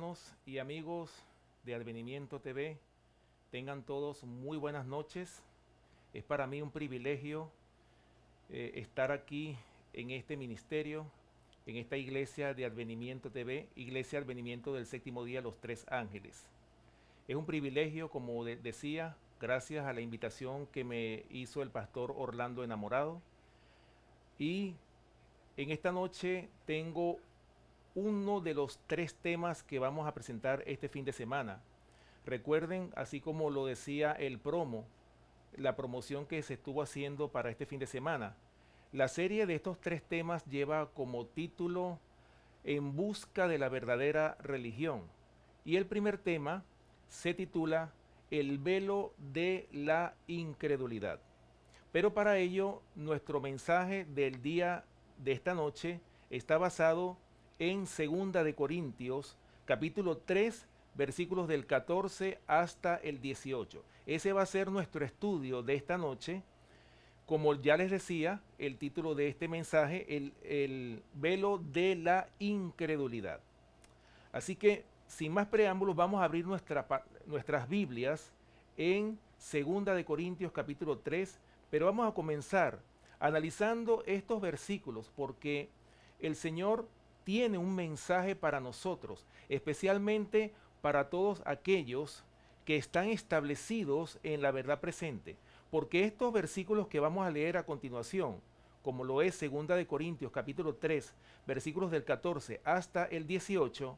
hermanos y amigos de Advenimiento TV, tengan todos muy buenas noches. Es para mí un privilegio estar aquí en este ministerio, en esta iglesia de Advenimiento TV, Iglesia Advenimiento del Séptimo Día, Los Tres Ángeles. Es un privilegio, como decía, gracias a la invitación que me hizo el pastor Orlando Enamorado. Y en esta noche tengo uno de los tres temas que vamos a presentar este fin de semana. Recuerden, así como lo decía el promo, la promoción que se estuvo haciendo para este fin de semana, la serie de estos tres temas lleva como título En busca de la verdadera religión. Y el primer tema se titula El velo de la incredulidad. Pero para ello, nuestro mensaje del día de esta noche está basado en 2 de Corintios, capítulo 3, versículos del 14 hasta el 18. Ese va a ser nuestro estudio de esta noche. Como ya les decía, el título de este mensaje, el velo de la incredulidad. Así que, sin más preámbulos, vamos a abrir nuestras Biblias en 2 de Corintios, capítulo 3, pero vamos a comenzar analizando estos versículos porque el Señor tiene un mensaje para nosotros, especialmente para todos aquellos que están establecidos en la verdad presente, porque estos versículos que vamos a leer a continuación, como lo es 2 de Corintios capítulo 3, versículos del 14 hasta el 18,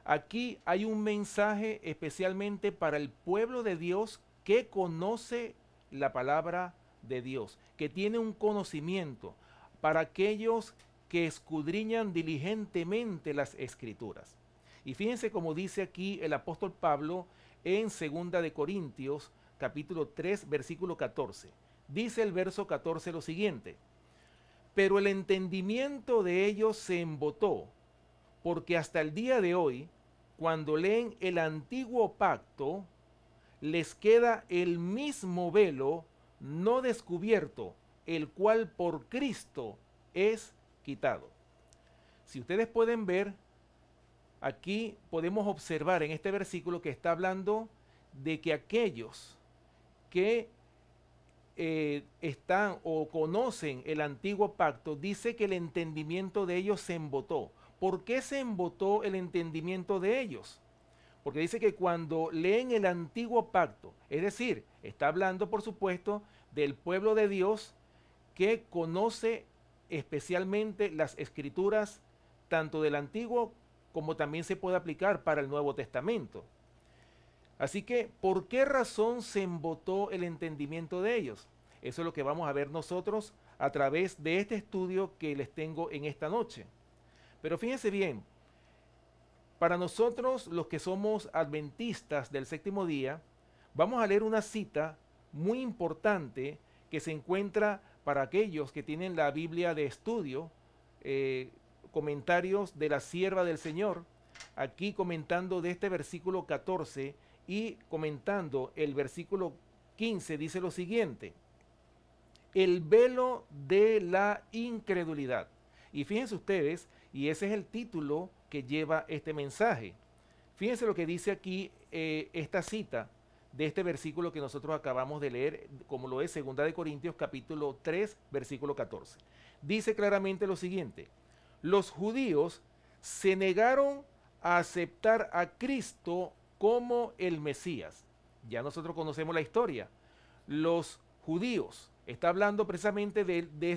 aquí hay un mensaje especialmente para el pueblo de Dios que conoce la palabra de Dios, que tiene un conocimiento, para aquellos que escudriñan diligentemente las escrituras. Y fíjense cómo dice aquí el apóstol Pablo en 2 de Corintios capítulo 3 versículo 14. Dice el verso 14 lo siguiente: pero el entendimiento de ellos se embotó, porque hasta el día de hoy, cuando leen el antiguo pacto, les queda el mismo velo no descubierto, el cual por Cristo es quitado. Si ustedes pueden ver, aquí podemos observar en este versículo que está hablando de que aquellos que están o conocen el antiguo pacto, dice que el entendimiento de ellos se embotó. ¿Por qué se embotó el entendimiento de ellos? Porque dice que cuando leen el antiguo pacto, es decir, está hablando por supuesto del pueblo de Dios que conoce especialmente las escrituras tanto del Antiguo como también se puede aplicar para el Nuevo Testamento. Así que, ¿por qué razón se embotó el entendimiento de ellos? Eso es lo que vamos a ver nosotros a través de este estudio que les tengo en esta noche. Pero fíjense bien, para nosotros los que somos adventistas del séptimo día, vamos a leer una cita muy importante que se encuentra para aquellos que tienen la Biblia de estudio, comentarios de la sierva del Señor, aquí comentando de este versículo 14 y comentando el versículo 15, dice lo siguiente: el velo de la incredulidad. Y fíjense ustedes, y ese es el título que lleva este mensaje. Fíjense lo que dice aquí esta cita de este versículo que nosotros acabamos de leer, como lo es 2 de Corintios capítulo 3, versículo 14. Dice claramente lo siguiente: los judíos se negaron a aceptar a Cristo como el Mesías. Ya nosotros conocemos la historia. Los judíos, está hablando precisamente de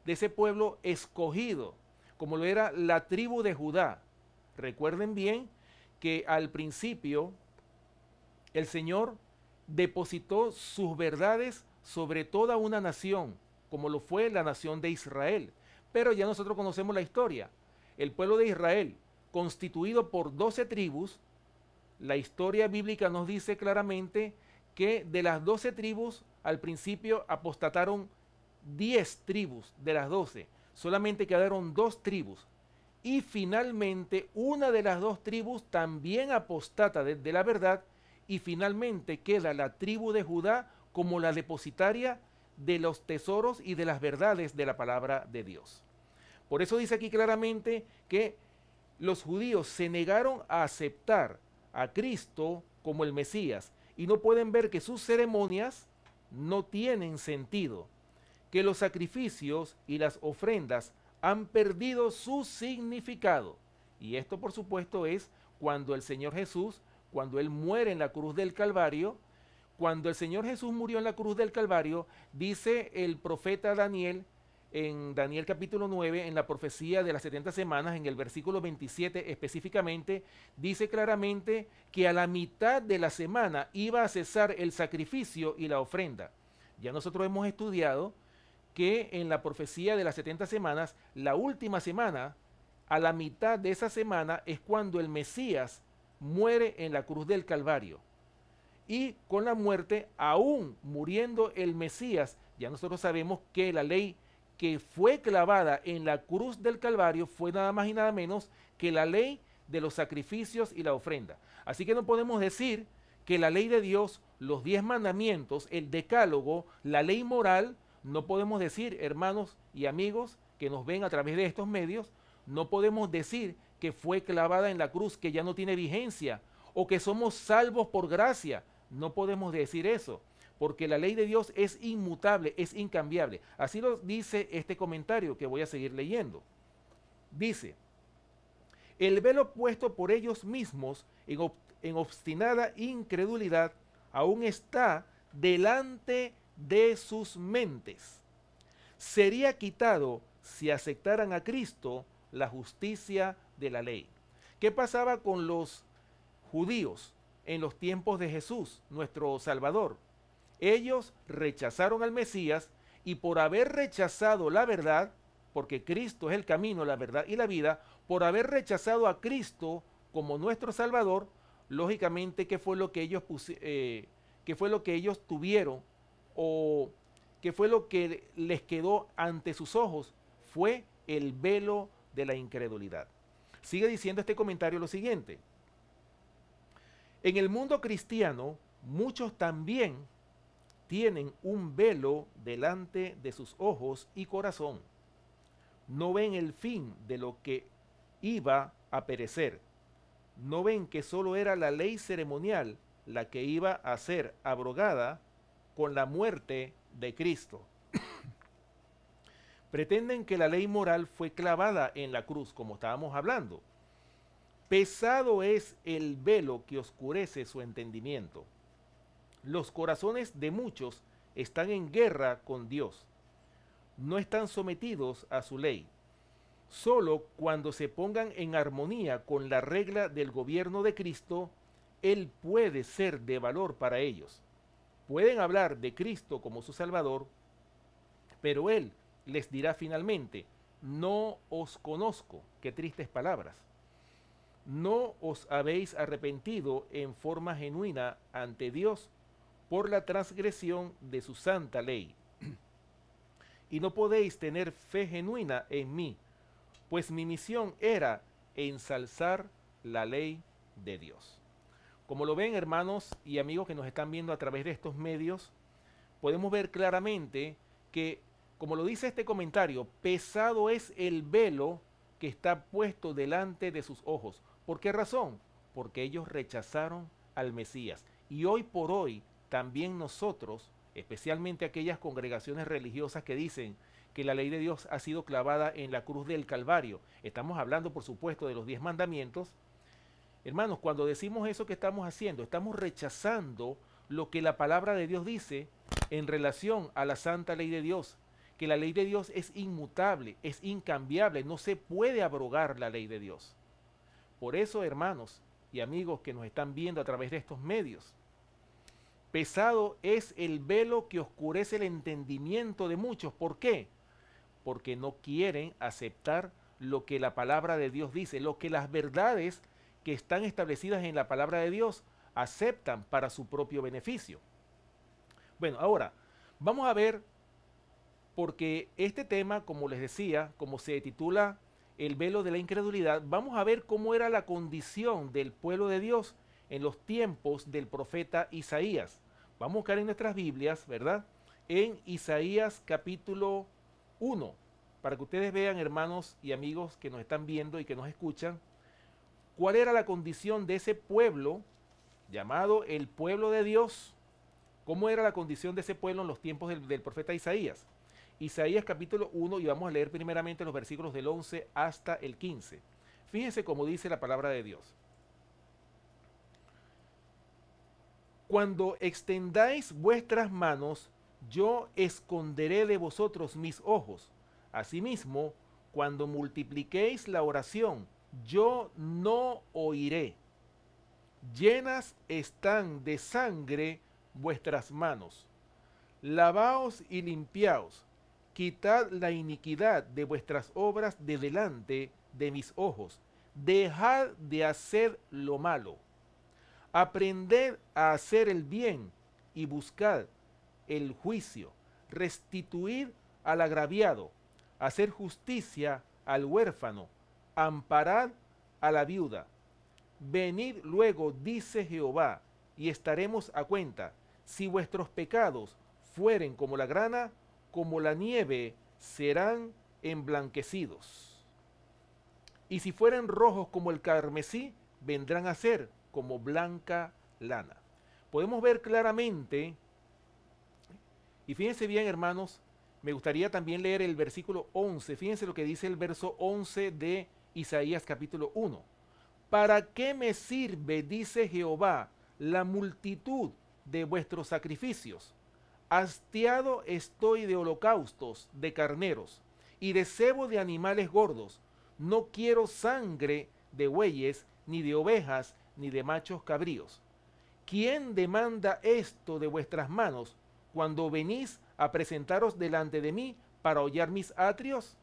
ese pueblo escogido, como lo era la tribu de Judá. Recuerden bien que al principio el Señor depositó sus verdades sobre toda una nación, como lo fue la nación de Israel. Pero ya nosotros conocemos la historia. El pueblo de Israel, constituido por 12 tribus, la historia bíblica nos dice claramente que de las 12 tribus, al principio apostataron 10 tribus de las 12. Solamente quedaron 2 tribus. Y finalmente una de las 2 tribus también apostata de la verdad, y finalmente queda la tribu de Judá como la depositaria de los tesoros y de las verdades de la palabra de Dios. Por eso dice aquí claramente que los judíos se negaron a aceptar a Cristo como el Mesías y no pueden ver que sus ceremonias no tienen sentido, que los sacrificios y las ofrendas han perdido su significado. Y esto, por supuesto, es cuando el Señor Jesús, cuando Él muere en la cruz del Calvario. Cuando el Señor Jesús murió en la cruz del Calvario, dice el profeta Daniel, en Daniel capítulo 9, en la profecía de las 70 semanas, en el versículo 27 específicamente, dice claramente que a la mitad de la semana iba a cesar el sacrificio y la ofrenda. Ya nosotros hemos estudiado que en la profecía de las 70 semanas, la última semana, a la mitad de esa semana es cuando el Mesías muere en la cruz del Calvario. Y con la muerte, aún muriendo el Mesías, ya nosotros sabemos que la ley que fue clavada en la cruz del Calvario fue nada más y nada menos que la ley de los sacrificios y la ofrenda. Así que no podemos decir que la ley de Dios, los 10 mandamientos, el decálogo, la ley moral, no podemos decir, hermanos y amigos que nos ven a través de estos medios, no podemos decir que fue clavada en la cruz, que ya no tiene vigencia, o que somos salvos por gracia. No podemos decir eso, porque la ley de Dios es inmutable, es incambiable. Así lo dice este comentario que voy a seguir leyendo. Dice, el velo puesto por ellos mismos en obstinada incredulidad aún está delante de sus mentes. Sería quitado si aceptaran a Cristo la justicia de la ley. ¿Qué pasaba con los judíos en los tiempos de Jesús, nuestro Salvador? Ellos rechazaron al Mesías y por haber rechazado la verdad, porque Cristo es el camino, la verdad y la vida, por haber rechazado a Cristo como nuestro Salvador, lógicamente, ¿qué fue lo que ellos qué fue lo que ellos tuvieron o qué fue lo que les quedó ante sus ojos? Fue el velo de la incredulidad. Sigue diciendo este comentario lo siguiente: en el mundo cristiano, muchos también tienen un velo delante de sus ojos y corazón. No ven el fin de lo que iba a perecer. No ven que solo era la ley ceremonial la que iba a ser abrogada con la muerte de Cristo. Pretenden que la ley moral fue clavada en la cruz, como estábamos hablando. Pesado es el velo que oscurece su entendimiento. Los corazones de muchos están en guerra con Dios. No están sometidos a su ley. Solo cuando se pongan en armonía con la regla del gobierno de Cristo, Él puede ser de valor para ellos. Pueden hablar de Cristo como su Salvador, pero Él les dirá finalmente: no os conozco. Qué tristes palabras. No os habéis arrepentido en forma genuina ante Dios por la transgresión de su santa ley. Y no podéis tener fe genuina en mí, pues mi misión era ensalzar la ley de Dios. Como lo ven, hermanos y amigos que nos están viendo a través de estos medios, podemos ver claramente que, como lo dice este comentario, pesado es el velo que está puesto delante de sus ojos. ¿Por qué razón? Porque ellos rechazaron al Mesías. Y hoy por hoy, también nosotros, especialmente aquellas congregaciones religiosas que dicen que la ley de Dios ha sido clavada en la cruz del Calvario, estamos hablando, por supuesto, de los 10 mandamientos. Hermanos, cuando decimos eso, ¿qué estamos haciendo? Estamos rechazando lo que la palabra de Dios dice en relación a la santa ley de Dios, que la ley de Dios es inmutable, es incambiable, no se puede abrogar la ley de Dios. Por eso, hermanos y amigos que nos están viendo a través de estos medios, pesado es el velo que oscurece el entendimiento de muchos. ¿Por qué? Porque no quieren aceptar lo que la palabra de Dios dice, lo que las verdades que están establecidas en la palabra de Dios aceptan para su propio beneficio. Bueno, ahora vamos a ver, porque este tema, como les decía, como se titula el velo de la incredulidad, vamos a ver cómo era la condición del pueblo de Dios en los tiempos del profeta Isaías. Vamos a buscar en nuestras Biblias, ¿verdad? En Isaías capítulo 1, para que ustedes vean, hermanos y amigos que nos están viendo y que nos escuchan, cuál era la condición de ese pueblo llamado el pueblo de Dios. ¿Cómo era la condición de ese pueblo en los tiempos del profeta Isaías? Isaías capítulo 1, y vamos a leer primeramente los versículos del 11 hasta el 15. Fíjense cómo dice la palabra de Dios. Cuando extendáis vuestras manos, yo esconderé de vosotros mis ojos. Asimismo, cuando multipliquéis la oración, yo no oiré. Llenas están de sangre vuestras manos. Lavaos y limpiaos. Quitad la iniquidad de vuestras obras de delante de mis ojos. Dejad de hacer lo malo. Aprended a hacer el bien y buscad el juicio. Restituid al agraviado. Hacer justicia al huérfano. Amparad a la viuda. Venid luego, dice Jehová, y estaremos a cuenta. Si vuestros pecados fueren como la grana, como la nieve, serán emblanquecidos. Y si fueren rojos como el carmesí, vendrán a ser como blanca lana. Podemos ver claramente, y fíjense bien, hermanos, me gustaría también leer el versículo 11. Fíjense lo que dice el verso 11 de Isaías capítulo 1. ¿Para qué me sirve, dice Jehová, la multitud de vuestros sacrificios? Hastiado estoy de holocaustos, de carneros, y de cebo de animales gordos. No quiero sangre de bueyes, ni de ovejas, ni de machos cabríos. ¿Quién demanda esto de vuestras manos cuando venís a presentaros delante de mí para hollar mis atrios?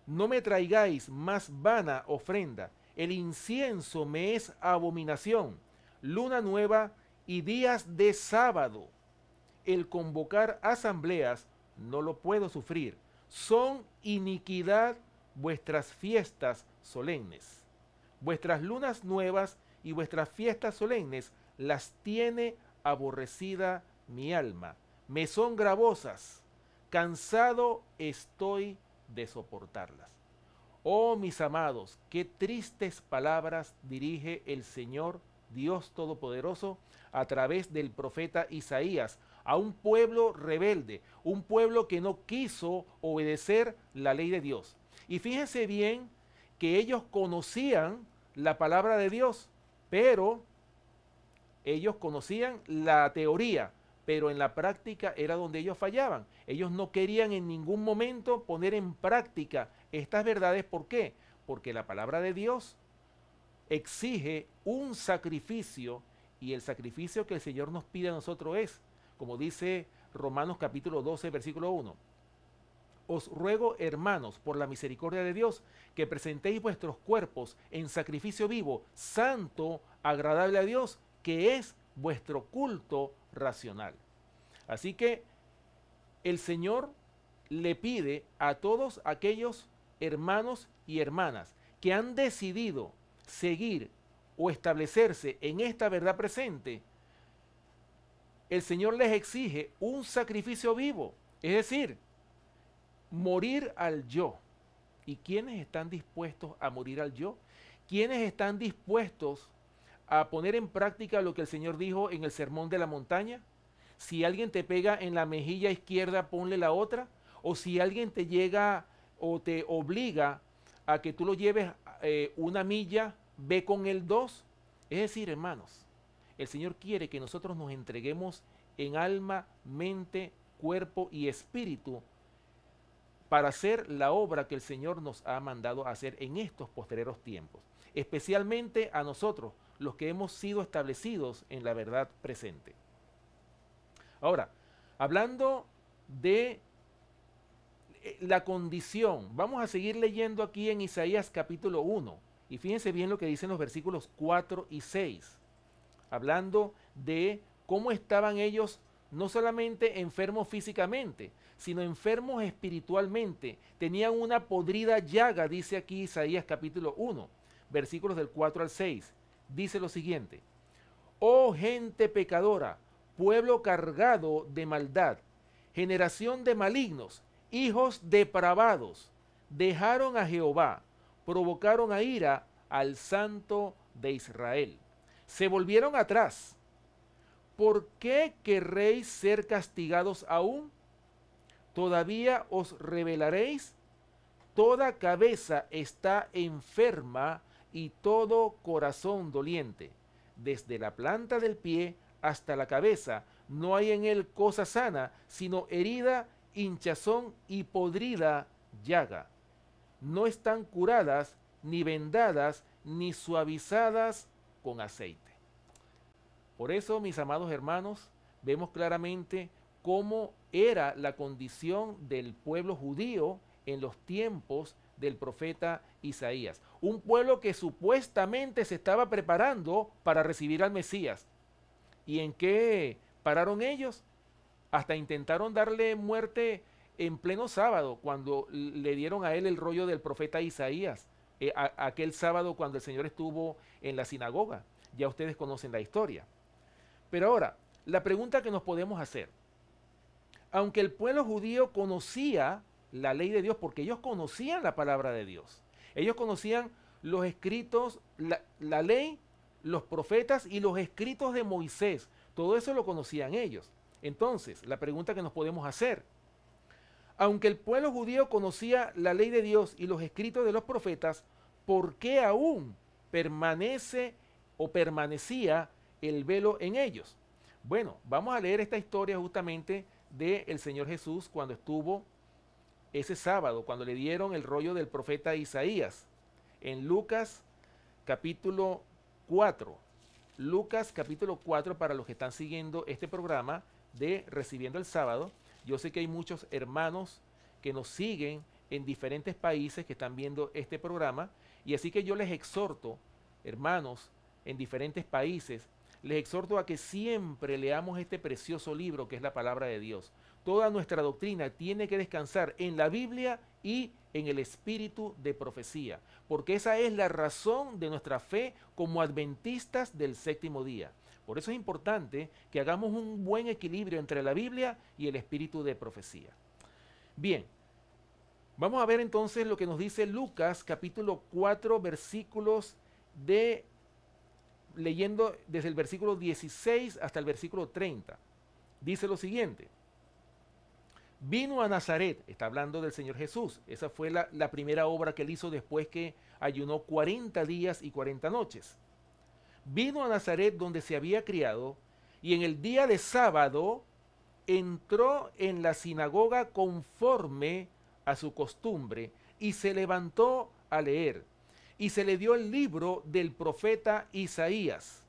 No me traigáis más vana ofrenda. El incienso me es abominación. Luna nueva y días de sábado. El convocar asambleas no lo puedo sufrir. Son iniquidad vuestras fiestas solemnes. Vuestras lunas nuevas y vuestras fiestas solemnes las tiene aborrecida mi alma. Me son gravosas. Cansado estoy de soportarlas. Oh mis amados, qué tristes palabras dirige el Señor Dios Todopoderoso a través del profeta Isaías a un pueblo rebelde, un pueblo que no quiso obedecer la ley de Dios. Y fíjense bien que ellos conocían la palabra de Dios, pero ellos conocían la teoría, pero en la práctica era donde ellos fallaban. Ellos no querían en ningún momento poner en práctica estas verdades. ¿Por qué? Porque la palabra de Dios exige un sacrificio, y el sacrificio que el Señor nos pide a nosotros es, como dice Romanos capítulo 12, versículo 1. Os ruego, hermanos, por la misericordia de Dios, que presentéis vuestros cuerpos en sacrificio vivo, santo, agradable a Dios, que es vuestro culto racional. Así que el Señor le pide a todos aquellos hermanos y hermanas que han decidido seguir o establecerse en esta verdad presente, el Señor les exige un sacrificio vivo, es decir, morir al yo. ¿Y quiénes están dispuestos a morir al yo? ¿Quiénes están dispuestos a poner en práctica lo que el Señor dijo en el Sermón de la Montaña? Si alguien te pega en la mejilla izquierda, ponle la otra. O si alguien te llega o te obliga a que tú lo lleves una milla, ve con él 2. Es decir, hermanos, el Señor quiere que nosotros nos entreguemos en alma, mente, cuerpo y espíritu para hacer la obra que el Señor nos ha mandado a hacer en estos posteriores tiempos, especialmente a nosotros, los que hemos sido establecidos en la verdad presente. Ahora, hablando de la condición, vamos a seguir leyendo aquí en Isaías capítulo 1, y fíjense bien lo que dicen los versículos 4 y 6, hablando de cómo estaban ellos no solamente enfermos físicamente, sino enfermos espiritualmente. Tenían una podrida llaga, dice aquí Isaías capítulo 1, versículos del 4 al 6. Dice lo siguiente: oh gente pecadora, pueblo cargado de maldad, generación de malignos, hijos depravados, dejaron a Jehová, provocaron a ira al Santo de Israel. Se volvieron atrás. ¿Por qué querréis ser castigados aún? ¿Todavía os rebelaréis? Toda cabeza está enferma y todo corazón doliente. Desde la planta del pie hasta la cabeza no hay en él cosa sana, sino herida, hinchazón y podrida llaga. No están curadas, ni vendadas, ni suavizadas con aceite. Por eso, mis amados hermanos, vemos claramente cómo era la condición del pueblo judío en los tiempos del profeta Isaías. Un pueblo que supuestamente se estaba preparando para recibir al Mesías. ¿Y en qué pararon ellos? Hasta intentaron darle muerte en pleno sábado, cuando le dieron a él el rollo del profeta Isaías, aquel sábado cuando el Señor estuvo en la sinagoga. Ya ustedes conocen la historia. Pero ahora, la pregunta que nos podemos hacer, aunque el pueblo judío conocía la ley de Dios, porque ellos conocían la palabra de Dios, ellos conocían los escritos, la ley, los profetas y los escritos de Moisés, todo eso lo conocían ellos. Entonces, la pregunta que nos podemos hacer, aunque el pueblo judío conocía la ley de Dios y los escritos de los profetas, ¿por qué aún permanece o permanecía el velo en ellos? Bueno, vamos a leer esta historia justamente del Señor Jesús cuando estuvo ese sábado, cuando le dieron el rollo del profeta Isaías, en Lucas capítulo 4. Lucas capítulo 4, para los que están siguiendo este programa de Recibiendo el Sábado. Yo sé que hay muchos hermanos que nos siguen en diferentes países que están viendo este programa, y así que yo les exhorto, hermanos en diferentes países, les exhorto a que siempre leamos este precioso libro que es la palabra de Dios. Toda nuestra doctrina tiene que descansar en la Biblia y en el espíritu de profecía, porque esa es la razón de nuestra fe como adventistas del séptimo día. Por eso es importante que hagamos un buen equilibrio entre la Biblia y el espíritu de profecía. Bien, vamos a ver entonces lo que nos dice Lucas capítulo 4, versículos leyendo desde el versículo 16 hasta el versículo 30. Dice lo siguiente: vino a Nazaret, está hablando del Señor Jesús, esa fue la primera obra que él hizo después que ayunó 40 días y 40 noches. Vino a Nazaret donde se había criado, y en el día de sábado entró en la sinagoga conforme a su costumbre y se levantó a leer. Y se le dio el libro del profeta Isaías.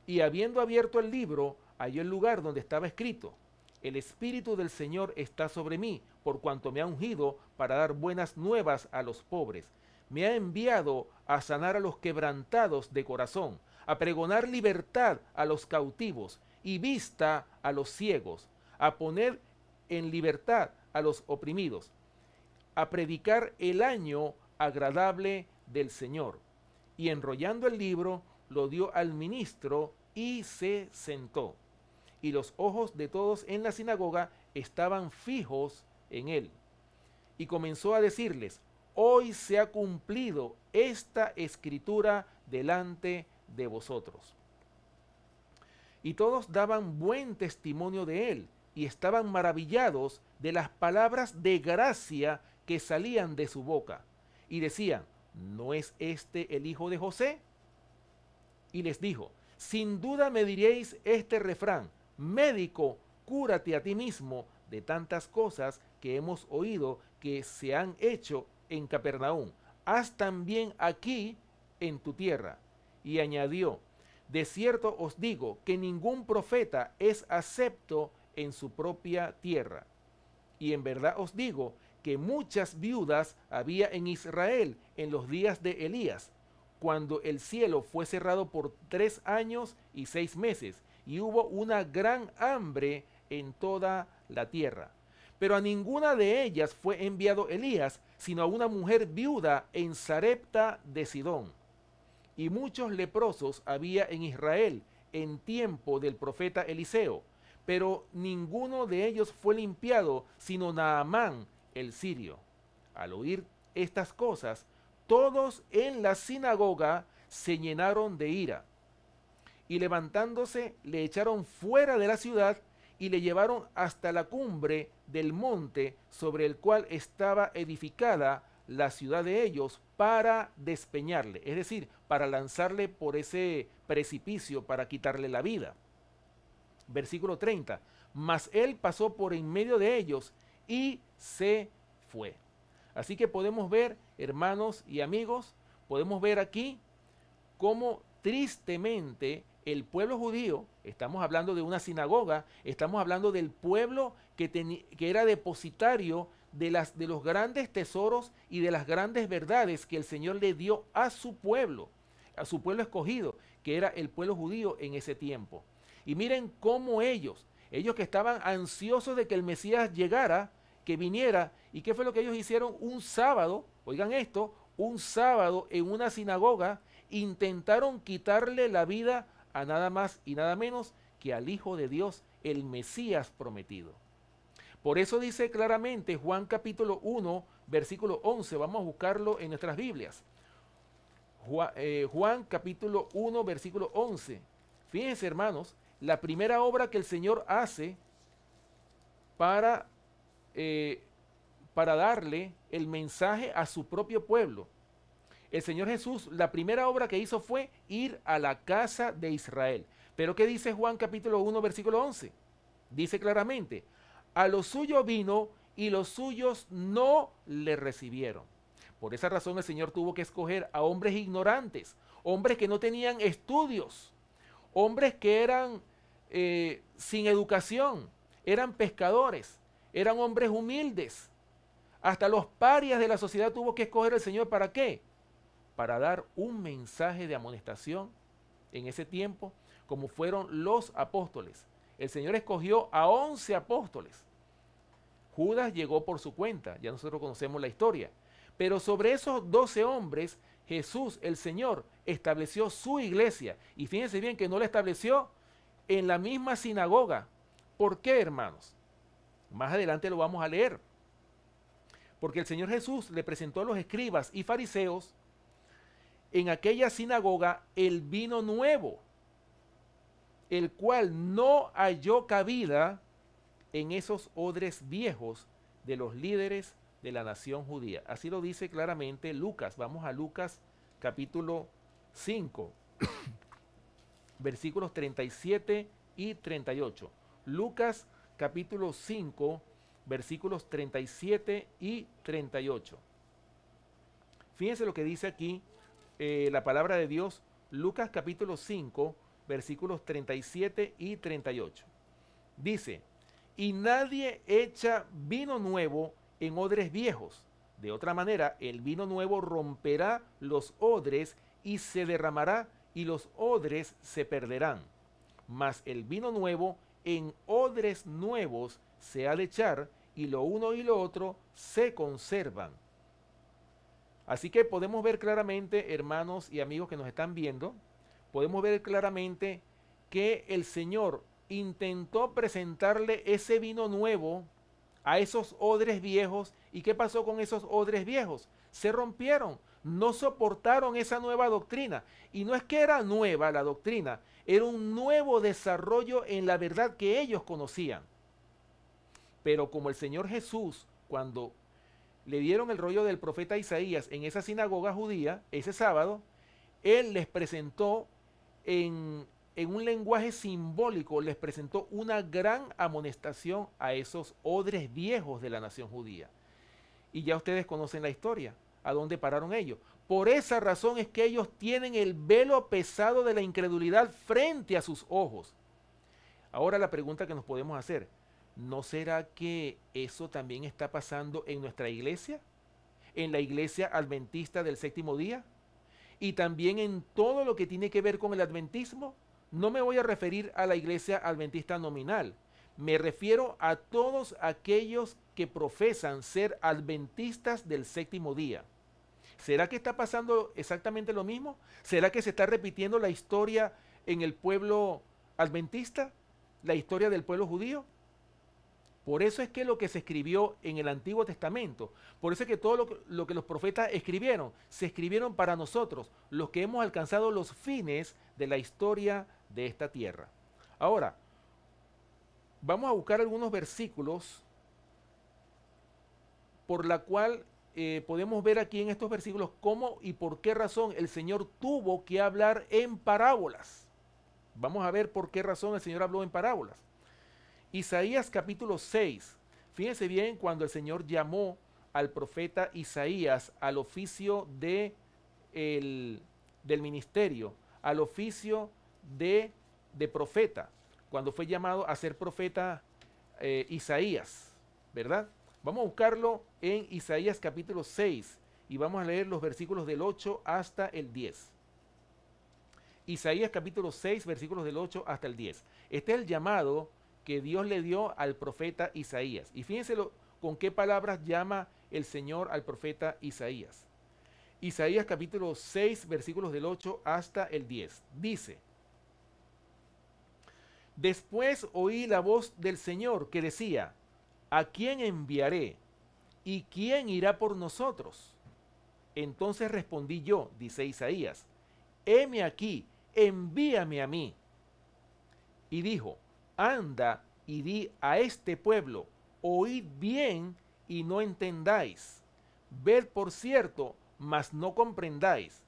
Y habiendo abierto el libro, halló el lugar donde estaba escrito: el Espíritu del Señor está sobre mí, por cuanto me ha ungido para dar buenas nuevas a los pobres. Me ha enviado a sanar a los quebrantados de corazón, a pregonar libertad a los cautivos y vista a los ciegos, a poner en libertad a los oprimidos, a predicar el año agradable del Señor. Y enrollando el libro, lo dio al ministro y se sentó. Y los ojos de todos en la sinagoga estaban fijos en él. Y comenzó a decirles: hoy se ha cumplido esta escritura delante de vosotros. Y todos daban buen testimonio de él, y estaban maravillados de las palabras de gracia que salían de su boca. Y decían: ¿no es este el hijo de José? Y les dijo: sin duda me diréis este refrán: médico, cúrate a ti mismo de tantas cosas que hemos oído que se han hecho en Capernaum. Haz también aquí en tu tierra. Y añadió: de cierto os digo que ningún profeta es acepto en su propia tierra. Y en verdad os digo que muchas viudas había en Israel en los días de Elías, cuando el cielo fue cerrado por 3 años y 6 meses, y hubo una gran hambre en toda la tierra. Pero a ninguna de ellas fue enviado Elías, sino a una mujer viuda en Sarepta de Sidón. Y muchos leprosos había en Israel en tiempo del profeta Eliseo, pero ninguno de ellos fue limpiado, sino Naamán el sirio. Al oír estas cosas, todos en la sinagoga se llenaron de ira. Y levantándose, le echaron fuera de la ciudad y le llevaron hasta la cumbre del monte sobre el cual estaba edificada la ciudad de ellos, para despeñarle, es decir, para lanzarle por ese precipicio, para quitarle la vida. Versículo 30. Mas él pasó por en medio de ellos y se fue. Así que podemos ver, hermanos y amigos, podemos ver aquí cómo tristemente el pueblo judío, estamos hablando de una sinagoga, estamos hablando del pueblo que era depositario de los grandes tesoros y de las grandes verdades que el Señor le dio a su pueblo escogido, que era el pueblo judío en ese tiempo. Y miren cómo ellos que estaban ansiosos de que el Mesías llegara, que viniera, ¿y qué fue lo que ellos hicieron? Un sábado, oigan esto, un sábado en una sinagoga, intentaron quitarle la vida a nada más y nada menos que al Hijo de Dios, el Mesías prometido. Por eso dice claramente Juan capítulo 1, versículo 11, vamos a buscarlo en nuestras Biblias. Juan capítulo 1, versículo 11. Fíjense, hermanos, la primera obra que el Señor hace para darle el mensaje a su propio pueblo. El Señor Jesús, la primera obra que hizo fue ir a la casa de Israel. Pero ¿qué dice Juan capítulo 1, versículo 11? Dice claramente, a los suyos vino y los suyos no le recibieron. Por esa razón el Señor tuvo que escoger a hombres ignorantes, hombres que no tenían estudios, hombres que eran sin educación, eran pescadores, eran hombres humildes. Hasta los parias de la sociedad tuvo que escoger el Señor. ¿Para qué? Para dar un mensaje de amonestación en ese tiempo, como fueron los apóstoles. El Señor escogió a 11 apóstoles. Judas llegó por su cuenta, ya nosotros conocemos la historia. Pero sobre esos 12 hombres, Jesús, el Señor, estableció su iglesia. Y fíjense bien que no la estableció en la misma sinagoga. ¿Por qué, hermanos? Más adelante lo vamos a leer. Porque el Señor Jesús le presentó a los escribas y fariseos en aquella sinagoga el vino nuevo, el cual no halló cabida en esos odres viejos de los líderes de la nación judía. Así lo dice claramente Lucas. Vamos a Lucas capítulo 5, versículos 37 y 38. Lucas capítulo 5, versículos 37 y 38. Fíjense lo que dice aquí la palabra de Dios, Lucas capítulo 5, versículos 37 y 38. Dice, y nadie echa vino nuevo en odres viejos. De otra manera, el vino nuevo romperá los odres y se derramará y los odres se perderán. Mas el vino nuevo en odres nuevos se ha de echar y lo uno y lo otro se conservan. Así que podemos ver claramente, hermanos y amigos que nos están viendo, podemos ver claramente que el Señor intentó presentarle ese vino nuevo a esos odres viejos. ¿Y qué pasó con esos odres viejos? Se rompieron, no soportaron esa nueva doctrina. Y no es que era nueva la doctrina, era un nuevo desarrollo en la verdad que ellos conocían. Pero como el Señor Jesús, cuando le dieron el rollo del profeta Isaías en esa sinagoga judía, ese sábado, Él les presentó en un lenguaje simbólico, les presentó una gran amonestación a esos odres viejos de la nación judía. Y ya ustedes conocen la historia, a dónde pararon ellos. Por esa razón es que ellos tienen el velo pesado de la incredulidad frente a sus ojos. Ahora la pregunta que nos podemos hacer, ¿no será que eso también está pasando en nuestra iglesia? ¿En la iglesia adventista del séptimo día? Y también en todo lo que tiene que ver con el adventismo. No me voy a referir a la iglesia adventista nominal. Me refiero a todos aquellos que profesan ser adventistas del séptimo día. ¿Será que está pasando exactamente lo mismo? ¿Será que se está repitiendo la historia en el pueblo adventista? ¿La historia del pueblo judío? Por eso es que lo que se escribió en el Antiguo Testamento, por eso es que todo lo que los profetas escribieron, se escribieron para nosotros, los que hemos alcanzado los fines de la historia de esta tierra. Ahora, vamos a buscar algunos versículos por la cual podemos ver aquí en estos versículos cómo y por qué razón el Señor tuvo que hablar en parábolas. Vamos a ver por qué razón el Señor habló en parábolas. Isaías capítulo 6. Fíjense bien cuando el Señor llamó al profeta Isaías al oficio del ministerio, al oficio de profeta, cuando fue llamado a ser profeta Isaías, ¿verdad? Vamos a buscarlo en Isaías capítulo 6 y vamos a leer los versículos del 8 hasta el 10. Isaías capítulo 6, versículos del 8 hasta el 10. Este es el llamado que Dios le dio al profeta Isaías. Y fíjense con qué palabras llama el Señor al profeta Isaías. Isaías capítulo 6, versículos del 8 hasta el 10. Dice: Después oí la voz del Señor que decía: ¿A quién enviaré? ¿Y quién irá por nosotros? Entonces respondí yo, dice Isaías: heme aquí, envíame a mí. Y dijo: Anda y di a este pueblo, oíd bien y no entendáis. Ved por cierto, mas no comprendáis.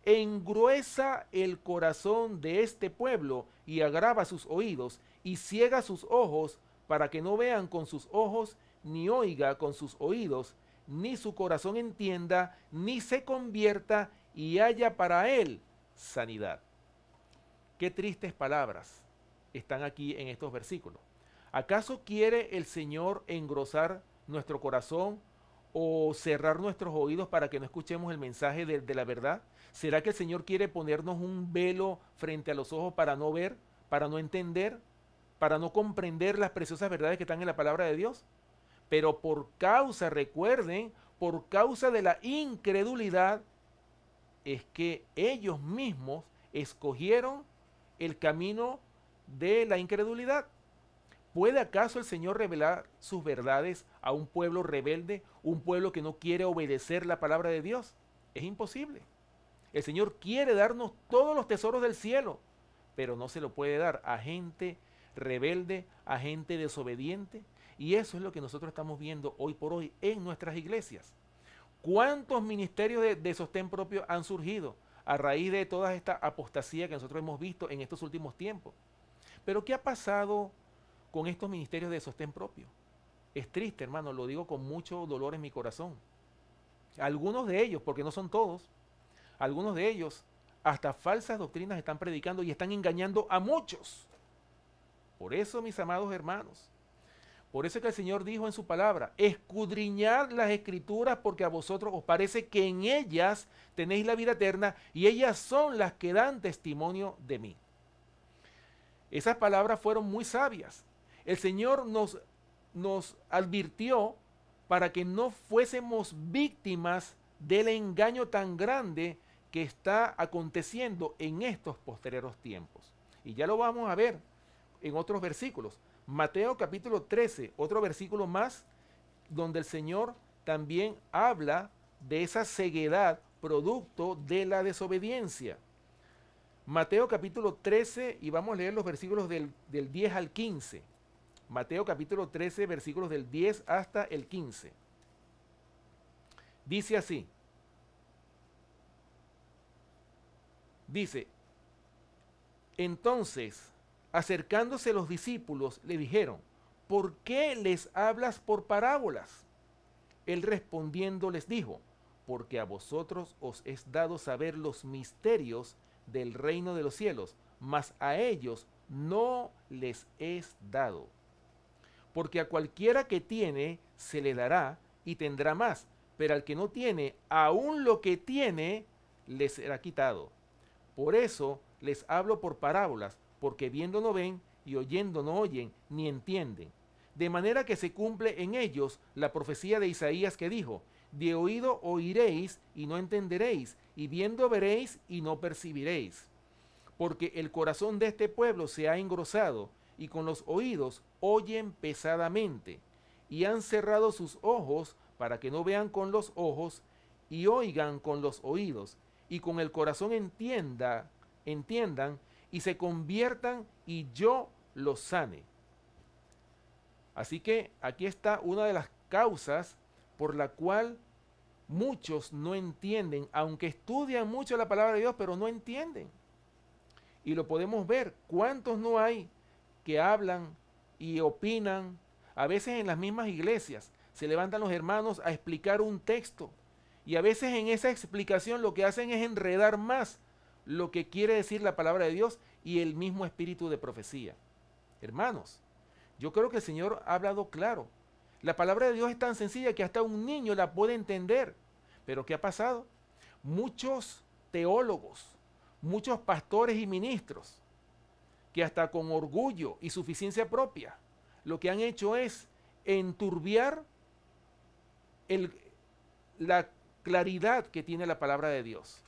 Engruesa el corazón de este pueblo y agrava sus oídos y ciega sus ojos para que no vean con sus ojos, ni oiga con sus oídos, ni su corazón entienda, ni se convierta y haya para él sanidad. Qué tristes palabras están aquí en estos versículos. ¿Acaso quiere el Señor engrosar nuestro corazón o cerrar nuestros oídos para que no escuchemos el mensaje de la verdad? ¿Será que el Señor quiere ponernos un velo frente a los ojos para no ver, para no entender, para no comprender las preciosas verdades que están en la palabra de Dios? Pero por causa, recuerden, por causa de la incredulidad, es que ellos mismos escogieron el camino de la incredulidad. ¿Puede acaso el Señor revelar sus verdades a un pueblo rebelde, un pueblo que no quiere obedecer la palabra de Dios? Es imposible. El Señor quiere darnos todos los tesoros del cielo, pero no se lo puede dar a gente rebelde, a gente desobediente. Y eso es lo que nosotros estamos viendo hoy por hoy en nuestras iglesias. ¿Cuántos ministerios de sostén propio han surgido a raíz de toda esta apostasía que nosotros hemos visto en estos últimos tiempos? Pero ¿qué ha pasado con estos ministerios de sostén propio? Es triste, hermano, lo digo con mucho dolor en mi corazón. Algunos de ellos, porque no son todos, algunos de ellos hasta falsas doctrinas están predicando y están engañando a muchos. Por eso, mis amados hermanos, por eso es que el Señor dijo en su palabra: escudriñad las escrituras porque a vosotros os parece que en ellas tenéis la vida eterna y ellas son las que dan testimonio de mí. Esas palabras fueron muy sabias. El Señor nos advirtió para que no fuésemos víctimas del engaño tan grande que está aconteciendo en estos posteriores tiempos. Y ya lo vamos a ver en otros versículos. Mateo capítulo 13, otro versículo más, donde el Señor también habla de esa ceguedad producto de la desobediencia. Mateo capítulo 13, y vamos a leer los versículos del 10 al 15. Mateo capítulo 13, versículos del 10 hasta el 15. Dice así. Dice: entonces, acercándose los discípulos, le dijeron: ¿por qué les hablas por parábolas? Él respondiendo les dijo: porque a vosotros os es dado saber los misterios del reino de los cielos, mas a ellos no les es dado. Porque a cualquiera que tiene, se le dará y tendrá más, pero al que no tiene, aún lo que tiene, le será quitado. Por eso les hablo por parábolas, porque viendo no ven y oyendo no oyen, ni entienden. De manera que se cumple en ellos la profecía de Isaías que dijo: de oído oiréis y no entenderéis, y viendo veréis y no percibiréis. Porque el corazón de este pueblo se ha engrosado, y con los oídos oyen pesadamente, y han cerrado sus ojos para que no vean con los ojos y oigan con los oídos, y con el corazón entiendan y se conviertan y yo los sane. Así que aquí está una de las causas por la cual muchos no entienden, aunque estudian mucho la palabra de Dios, pero no entienden. Y lo podemos ver, ¿cuántos no hay que hablan y opinan? A veces en las mismas iglesias se levantan los hermanos a explicar un texto, y a veces en esa explicación lo que hacen es enredar más lo que quiere decir la palabra de Dios y el mismo espíritu de profecía. Hermanos, yo creo que el Señor ha hablado claro. La palabra de Dios es tan sencilla que hasta un niño la puede entender. Pero ¿qué ha pasado? Muchos teólogos, muchos pastores y ministros, que hasta con orgullo y suficiencia propia, lo que han hecho es enturbiar la claridad que tiene la palabra de Dios.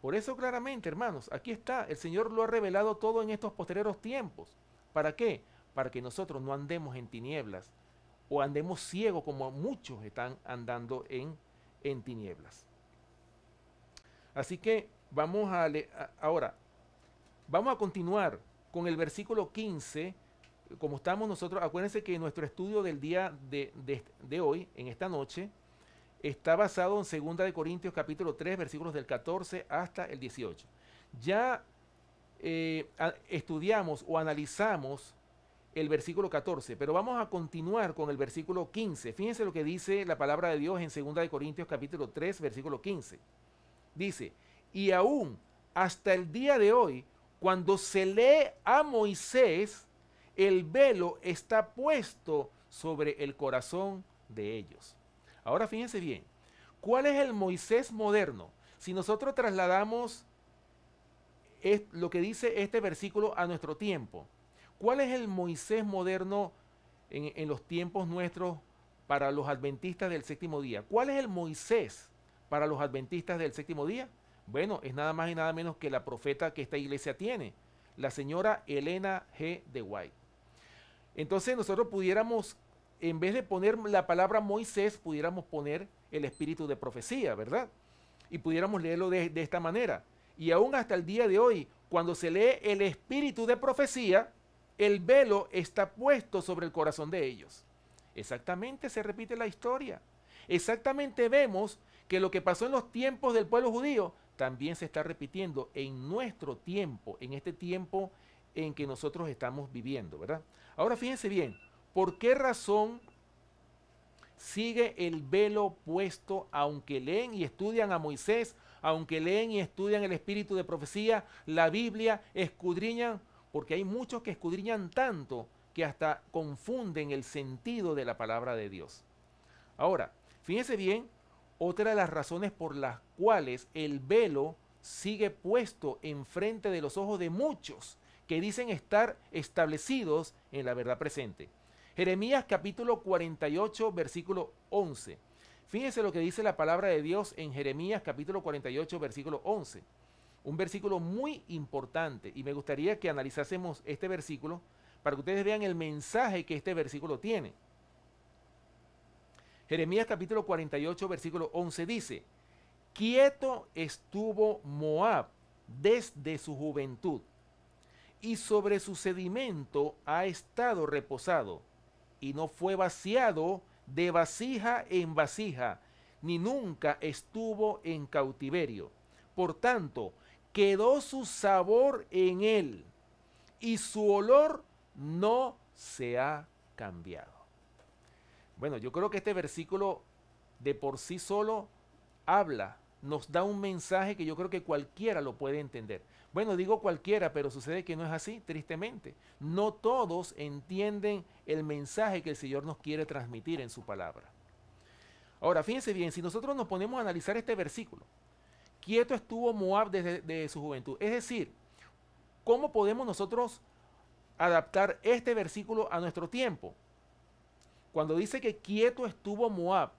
Por eso claramente, hermanos, aquí está, el Señor lo ha revelado todo en estos posteriores tiempos. ¿Para qué? Para que nosotros no andemos en tinieblas o andemos ciegos como muchos están andando en tinieblas. Así que vamos ahora, vamos a continuar con el versículo 15. Como estamos nosotros, acuérdense que nuestro estudio del día de hoy, en esta noche, está basado en 2 de Corintios capítulo 3, versículos del 14 hasta el 18. Ya estudiamos o analizamos el versículo 14, pero vamos a continuar con el versículo 15. Fíjense lo que dice la palabra de Dios en 2 de Corintios capítulo 3, versículo 15. Dice, y aún hasta el día de hoy, cuando se lee a Moisés, el velo está puesto sobre el corazón de ellos. Ahora fíjense bien, ¿cuál es el Moisés moderno? Si nosotros trasladamos lo que dice este versículo a nuestro tiempo, ¿cuál es el Moisés moderno en los tiempos nuestros para los adventistas del séptimo día? ¿Cuál es el Moisés para los adventistas del séptimo día? Bueno, es nada más y nada menos que la profeta que esta iglesia tiene, la señora Elena G. de White. Entonces nosotros pudiéramos, en vez de poner la palabra Moisés, pudiéramos poner el espíritu de profecía, ¿verdad? Y pudiéramos leerlo de esta manera. Y aún hasta el día de hoy, cuando se lee el espíritu de profecía, el velo está puesto sobre el corazón de ellos. Exactamente se repite la historia. Exactamente vemos que lo que pasó en los tiempos del pueblo judío también se está repitiendo en nuestro tiempo, en este tiempo en que nosotros estamos viviendo, ¿verdad? Ahora fíjense bien, ¿por qué razón sigue el velo puesto aunque leen y estudian a Moisés, aunque leen y estudian el espíritu de profecía, la Biblia, escudriñan? Porque hay muchos que escudriñan tanto que hasta confunden el sentido de la palabra de Dios. Ahora, fíjense bien, otra de las razones por las cuales el velo sigue puesto enfrente de los ojos de muchos que dicen estar establecidos en la verdad presente. Jeremías capítulo 48, versículo 11. Fíjense lo que dice la palabra de Dios en Jeremías capítulo 48, versículo 11. Un versículo muy importante, y me gustaría que analizásemos este versículo para que ustedes vean el mensaje que este versículo tiene. Jeremías capítulo 48, versículo 11 dice, quieto estuvo Moab desde su juventud, y sobre su sedimento ha estado reposado, y no fue vaciado de vasija en vasija, ni nunca estuvo en cautiverio. Por tanto, quedó su sabor en él, y su olor no se ha cambiado. Bueno, yo creo que este versículo de por sí solo habla, nos da un mensaje que yo creo que cualquiera lo puede entender. Bueno, digo cualquiera, pero sucede que no es así, tristemente. No todos entienden el mensaje que el Señor nos quiere transmitir en su palabra. Ahora, fíjense bien, si nosotros nos ponemos a analizar este versículo, quieto estuvo Moab desde su juventud. Es decir, ¿cómo podemos nosotros adaptar este versículo a nuestro tiempo? Cuando dice que quieto estuvo Moab,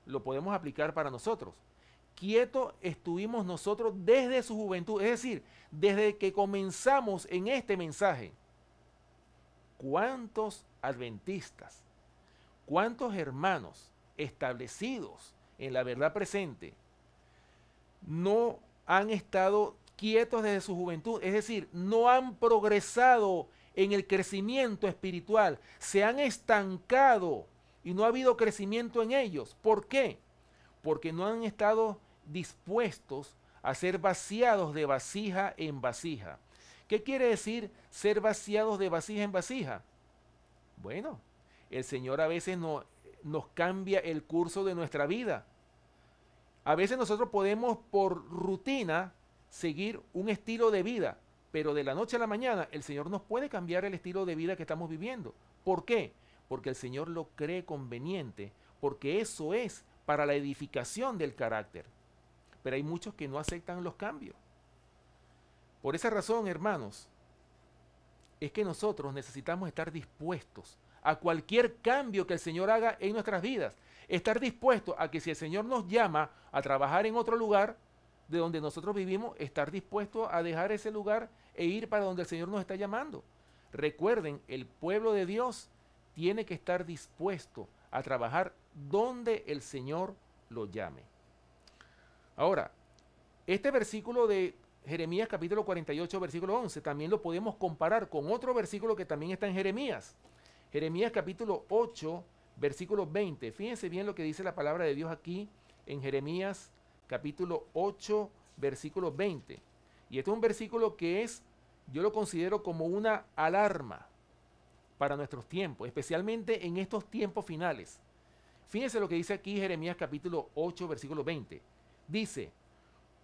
lo podemos aplicar para nosotros. Quieto estuvimos nosotros desde su juventud, es decir, desde que comenzamos en este mensaje. ¿cuántos adventistas, cuántos hermanos establecidos en la verdad presente no han estado quietos desde su juventud? Es decir, no han progresado en el crecimiento espiritual, se han estancado y no ha habido crecimiento en ellos. ¿Por qué? Porque no han estado dispuestos a ser vaciados de vasija en vasija. ¿Qué quiere decir ser vaciados de vasija en vasija? Bueno, el Señor a veces nos cambia el curso de nuestra vida. A veces nosotros podemos por rutina seguir un estilo de vida, pero de la noche a la mañana el Señor nos puede cambiar el estilo de vida que estamos viviendo. ¿Por qué? Porque el Señor lo cree conveniente, porque eso es para la edificación del carácter. Pero hay muchos que no aceptan los cambios. Por esa razón, hermanos, es que nosotros necesitamos estar dispuestos a cualquier cambio que el Señor haga en nuestras vidas. Estar dispuestos a que si el Señor nos llama a trabajar en otro lugar de donde nosotros vivimos, estar dispuestos a dejar ese lugar e ir para donde el Señor nos está llamando. Recuerden, el pueblo de Dios tiene que estar dispuesto a trabajar donde el Señor lo llame. Ahora, este versículo de Jeremías capítulo 48, versículo 11, también lo podemos comparar con otro versículo que también está en Jeremías. Jeremías capítulo 8, versículo 20. Fíjense bien lo que dice la palabra de Dios aquí en Jeremías capítulo 8, versículo 20. Y este es un versículo que yo lo considero como una alarma para nuestros tiempos, especialmente en estos tiempos finales. Fíjense lo que dice aquí Jeremías capítulo 8, versículo 20. Dice,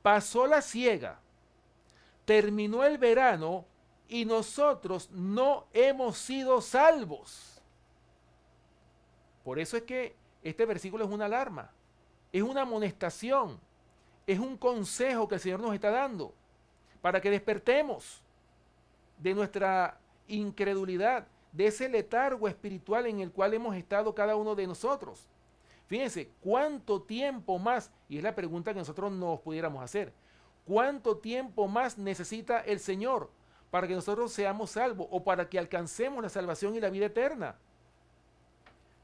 pasó la siega, terminó el verano y nosotros no hemos sido salvos. Por eso es que este versículo es una alarma, es una amonestación, es un consejo que el Señor nos está dando para que despertemos de nuestra incredulidad, de ese letargo espiritual en el cual hemos estado cada uno de nosotros. Fíjense, ¿cuánto tiempo más? Y es la pregunta que nosotros nos pudiéramos hacer. ¿Cuánto tiempo más necesita el Señor para que nosotros seamos salvos o para que alcancemos la salvación y la vida eterna?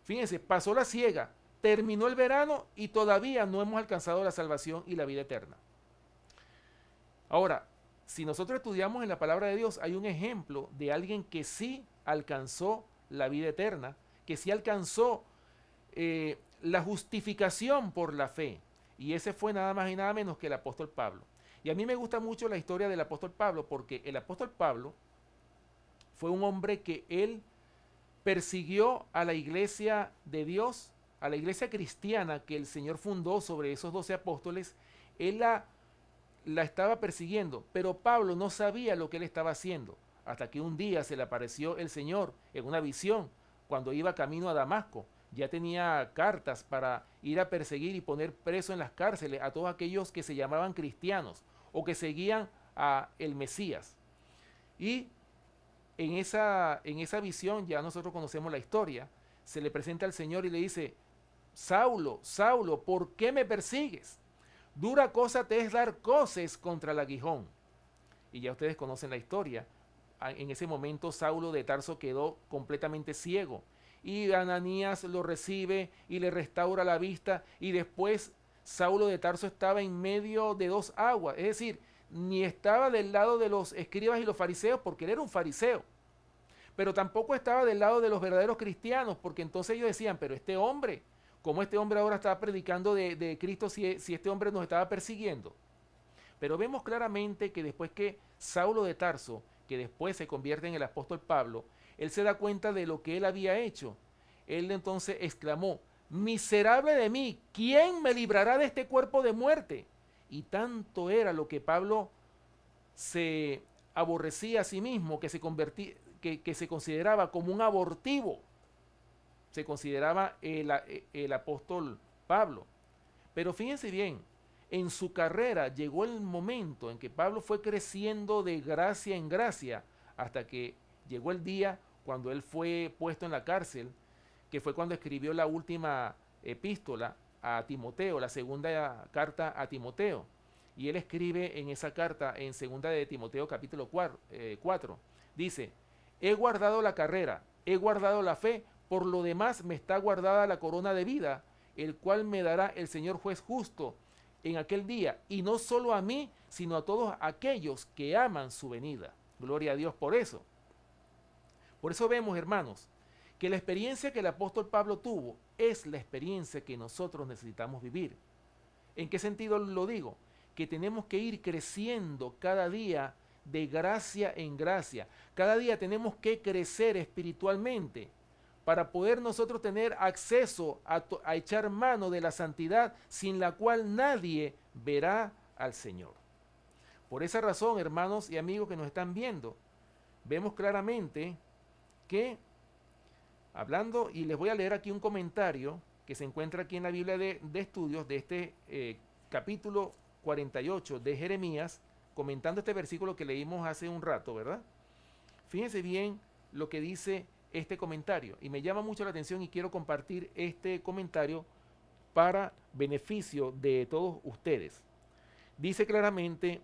Fíjense, pasó la siega, terminó el verano y todavía no hemos alcanzado la salvación y la vida eterna. Ahora, si nosotros estudiamos en la palabra de Dios, hay un ejemplo de alguien que sí alcanzó la vida eterna, que sí alcanzó la justificación por la fe. Y ese fue nada más y nada menos que el apóstol Pablo. Y a mí me gusta mucho la historia del apóstol Pablo, porque el apóstol Pablo fue un hombre que él persiguió a la iglesia de Dios, a la iglesia cristiana que el Señor fundó sobre esos 12 apóstoles. Él la estaba persiguiendo, pero Pablo no sabía lo que él estaba haciendo, hasta que un día se le apareció el Señor en una visión cuando iba camino a Damasco. Ya tenía cartas para ir a perseguir y poner preso en las cárceles a todos aquellos que se llamaban cristianos o que seguían a el Mesías. Y en esa visión, ya nosotros conocemos la historia, se le presenta al Señor y le dice, Saulo, Saulo, ¿por qué me persigues? Dura cosa te es dar coces contra el aguijón. Y ya ustedes conocen la historia. En ese momento Saulo de Tarso quedó completamente ciego. Y Ananías lo recibe y le restaura la vista. Y después Saulo de Tarso estaba en medio de dos aguas. Es decir, ni estaba del lado de los escribas y los fariseos porque él era un fariseo. Pero tampoco estaba del lado de los verdaderos cristianos porque entonces ellos decían, pero este hombre, ¿cómo este hombre ahora estaba predicando de Cristo si este hombre nos estaba persiguiendo? Pero vemos claramente que después que Saulo de Tarso, que después se convierte en el apóstol Pablo, él se da cuenta de lo que él había hecho. Él entonces exclamó, miserable de mí, ¿quién me librará de este cuerpo de muerte? Y tanto era lo que Pablo se aborrecía a sí mismo que se consideraba como un abortivo. Se consideraba el apóstol Pablo. Pero fíjense bien, en su carrera llegó el momento en que Pablo fue creciendo de gracia en gracia hasta que llegó el día cuando él fue puesto en la cárcel, que fue cuando escribió la última epístola a Timoteo, la segunda carta a Timoteo. Y él escribe en esa carta, en segunda de Timoteo capítulo 4, dice, he guardado la carrera, he guardado la fe, por lo demás me está guardada la corona de vida, el cual me dará el Señor juez justo en aquel día, y no solo a mí, sino a todos aquellos que aman su venida. Gloria a Dios por eso. Por eso vemos, hermanos, que la experiencia que el apóstol Pablo tuvo es la experiencia que nosotros necesitamos vivir. ¿En qué sentido lo digo? Que tenemos que ir creciendo cada día de gracia en gracia. Cada día tenemos que crecer espiritualmente para poder nosotros tener acceso a echar mano de la santidad sin la cual nadie verá al Señor. Por esa razón, hermanos y amigos que nos están viendo, vemos claramente que, hablando, y les voy a leer aquí un comentario que se encuentra aquí en la Biblia de estudios de este capítulo 48 de Jeremías, comentando este versículo que leímos hace un rato, ¿verdad? Fíjense bien lo que dice este comentario, y me llama mucho la atención y quiero compartir este comentario para beneficio de todos ustedes. Dice claramente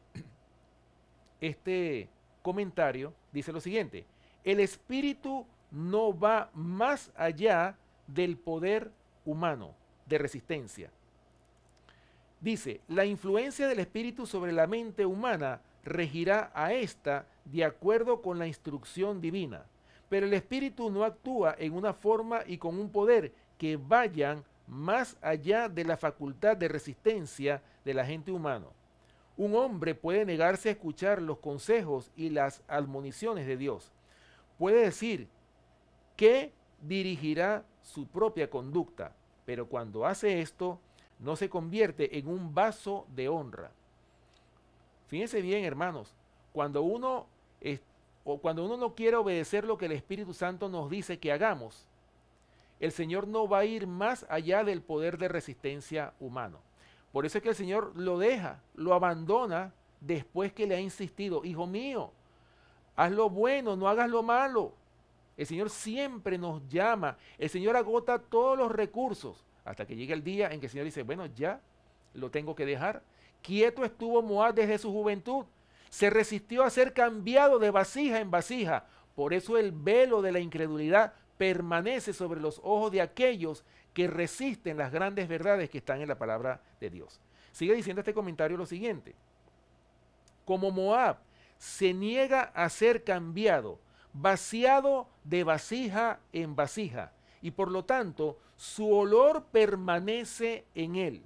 este comentario, dice lo siguiente: el espíritu no va más allá del poder humano de resistencia. Dice, la influencia del espíritu sobre la mente humana regirá a ésta de acuerdo con la instrucción divina, pero el espíritu no actúa en una forma y con un poder que vayan más allá de la facultad de resistencia del agente humano. Un hombre puede negarse a escuchar los consejos y las admoniciones de Dios. Puede decir que dirigirá su propia conducta, pero cuando hace esto, no se convierte en un vaso de honra. Fíjense bien, hermanos, cuando uno no quiere obedecer lo que el Espíritu Santo nos dice que hagamos, el Señor no va a ir más allá del poder de resistencia humano. Por eso es que el Señor lo deja, lo abandona después que le ha insistido: hijo mío, haz lo bueno, no hagas lo malo. El Señor siempre nos llama, el Señor agota todos los recursos, hasta que llega el día en que el Señor dice: bueno, ya lo tengo que dejar. Quieto estuvo Moab desde su juventud, se resistió a ser cambiado de vasija en vasija. Por eso el velo de la incredulidad permanece sobre los ojos de aquellos que resisten las grandes verdades que están en la palabra de Dios. Sigue diciendo este comentario lo siguiente: como Moab se niega a ser cambiado, vaciado de vasija en vasija, y por lo tanto su olor permanece en él.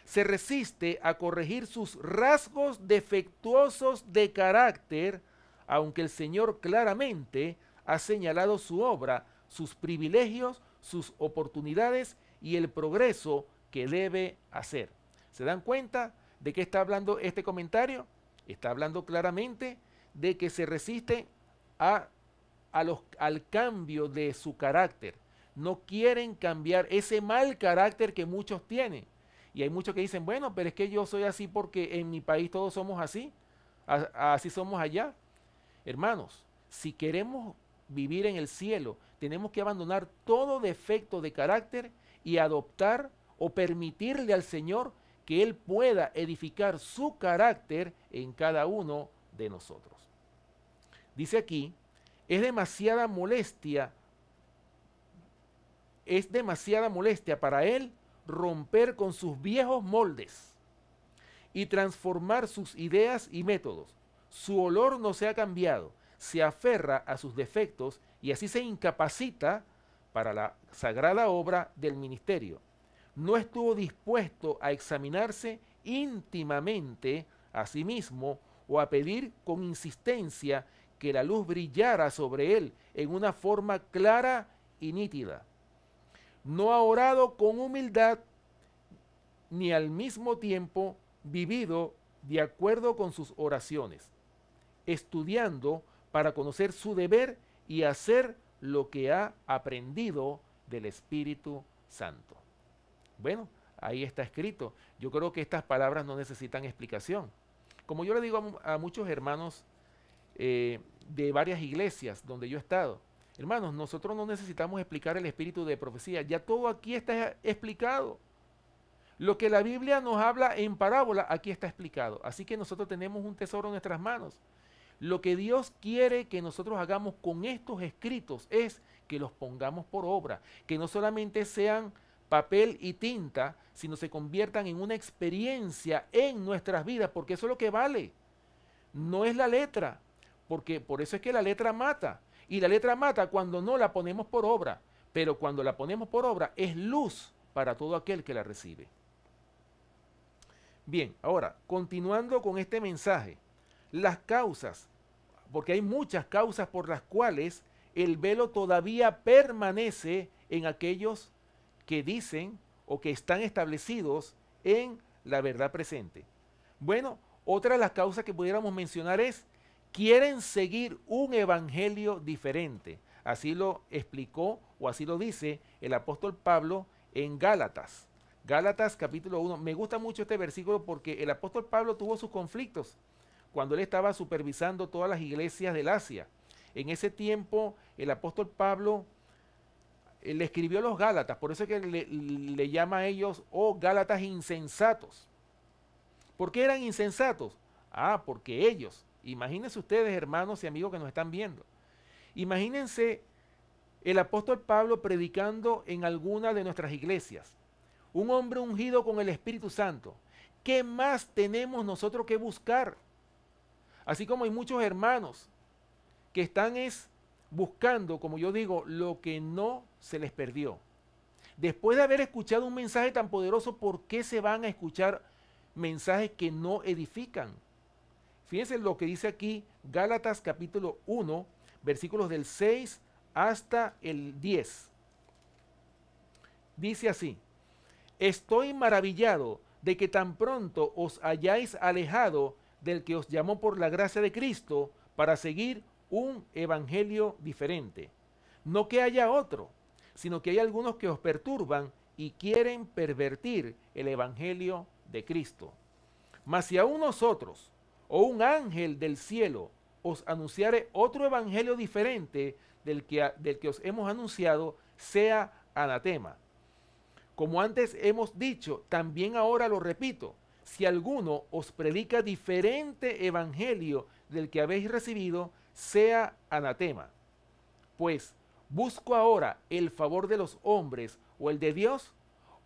Se resiste a corregir sus rasgos defectuosos de carácter, aunque el Señor claramente ha señalado su obra, sus privilegios, sus oportunidades y el progreso que debe hacer. ¿Se dan cuenta de qué está hablando este comentario? Está hablando claramente de que se resiste al cambio de su carácter. No quieren cambiar ese mal carácter que muchos tienen. Y hay muchos que dicen: bueno, pero es que yo soy así porque en mi país todos somos así. Así somos allá. Hermanos, si queremos vivir en el cielo, tenemos que abandonar todo defecto de carácter y adoptar o permitirle al Señor que Él pueda edificar su carácter en cada uno de nosotros. Dice aquí: es demasiada molestia para Él romper con sus viejos moldes y transformar sus ideas y métodos. Su olor no se ha cambiado, se aferra a sus defectos y así se incapacita para la sagrada obra del ministerio. No estuvo dispuesto a examinarse íntimamente a sí mismo o a pedir con insistencia que la luz brillara sobre él en una forma clara y nítida. No ha orado con humildad ni al mismo tiempo vivido de acuerdo con sus oraciones, estudiando para conocer su deber y hacer lo que ha aprendido del Espíritu Santo. Bueno, ahí está escrito. Yo creo que estas palabras no necesitan explicación. Como yo le digo a muchos hermanos de varias iglesias donde yo he estado: hermanos, nosotros no necesitamos explicar el espíritu de profecía, ya todo aquí está explicado. Lo que la Biblia nos habla en parábola, aquí está explicado. Así que nosotros tenemos un tesoro en nuestras manos. Lo que Dios quiere que nosotros hagamos con estos escritos es que los pongamos por obra, que no solamente sean papel y tinta, sino se conviertan en una experiencia en nuestras vidas, porque eso es lo que vale. No es la letra, porque por eso es que la letra mata. Y la letra mata cuando no la ponemos por obra, pero cuando la ponemos por obra es luz para todo aquel que la recibe. Bien, ahora, continuando con este mensaje, las causas, porque hay muchas causas por las cuales el velo todavía permanece en aquellos que dicen o que están establecidos en la verdad presente. Bueno, otra de las causas que pudiéramos mencionar es, quieren seguir un evangelio diferente. Así lo explicó o así lo dice el apóstol Pablo en Gálatas. Gálatas capítulo 1. Me gusta mucho este versículo porque el apóstol Pablo tuvo sus conflictos cuando él estaba supervisando todas las iglesias del Asia. En ese tiempo el apóstol Pablo le escribió a los Gálatas, por eso es que le llama a ellos, oh Gálatas insensatos. ¿Por qué eran insensatos? Ah, porque ellos, imagínense ustedes hermanos y amigos que nos están viendo, imagínense el apóstol Pablo predicando en alguna de nuestras iglesias, un hombre ungido con el Espíritu Santo. ¿Qué más tenemos nosotros que buscar? Así como hay muchos hermanos que están buscando, como yo digo, lo que no se les perdió. Después de haber escuchado un mensaje tan poderoso, ¿por qué se van a escuchar mensajes que no edifican? Fíjense lo que dice aquí Gálatas capítulo 1, versículos del 6 hasta el 10. Dice así: estoy maravillado de que tan pronto os hayáis alejado del que os llamó por la gracia de Cristo para seguir un evangelio diferente. No que haya otro, sino que hay algunos que os perturban y quieren pervertir el evangelio de Cristo. Mas si aún nosotros o un ángel del cielo os anunciare otro evangelio diferente del que os hemos anunciado, sea anatema. Como antes hemos dicho, también ahora lo repito, si alguno os predica diferente evangelio del que habéis recibido, sea anatema. Pues, ¿busco ahora el favor de los hombres o el de Dios?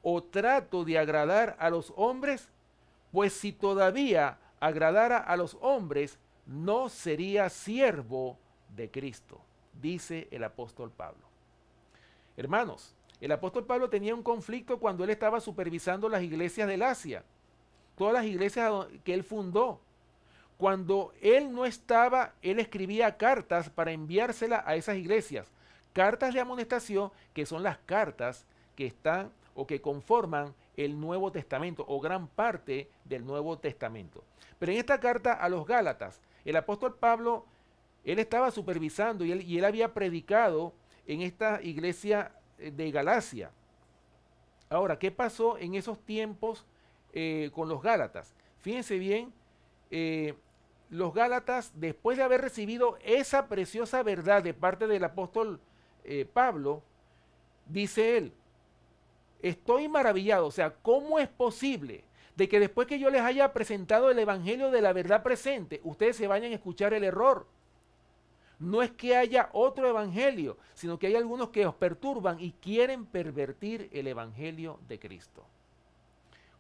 ¿O trato de agradar a los hombres? Pues si todavía agradara a los hombres, no sería siervo de Cristo, dice el apóstol Pablo. Hermanos, el apóstol Pablo tenía un conflicto cuando él estaba supervisando las iglesias del Asia, todas las iglesias que él fundó. Cuando él no estaba, él escribía cartas para enviárselas a esas iglesias, cartas de amonestación, que son las cartas que están o que conforman el Nuevo Testamento o gran parte del Nuevo Testamento. Pero en esta carta a los Gálatas, el apóstol Pablo, él estaba supervisando y él había predicado en esta iglesia de Galacia. Ahora, ¿qué pasó en esos tiempos con los Gálatas? Fíjense bien, los Gálatas, después de haber recibido esa preciosa verdad de parte del apóstol Pablo, dice él, estoy maravillado, o sea, ¿cómo es posible de que después que yo les haya presentado el evangelio de la verdad presente, ustedes se vayan a escuchar el error? No es que haya otro evangelio, sino que hay algunos que os perturban y quieren pervertir el evangelio de Cristo.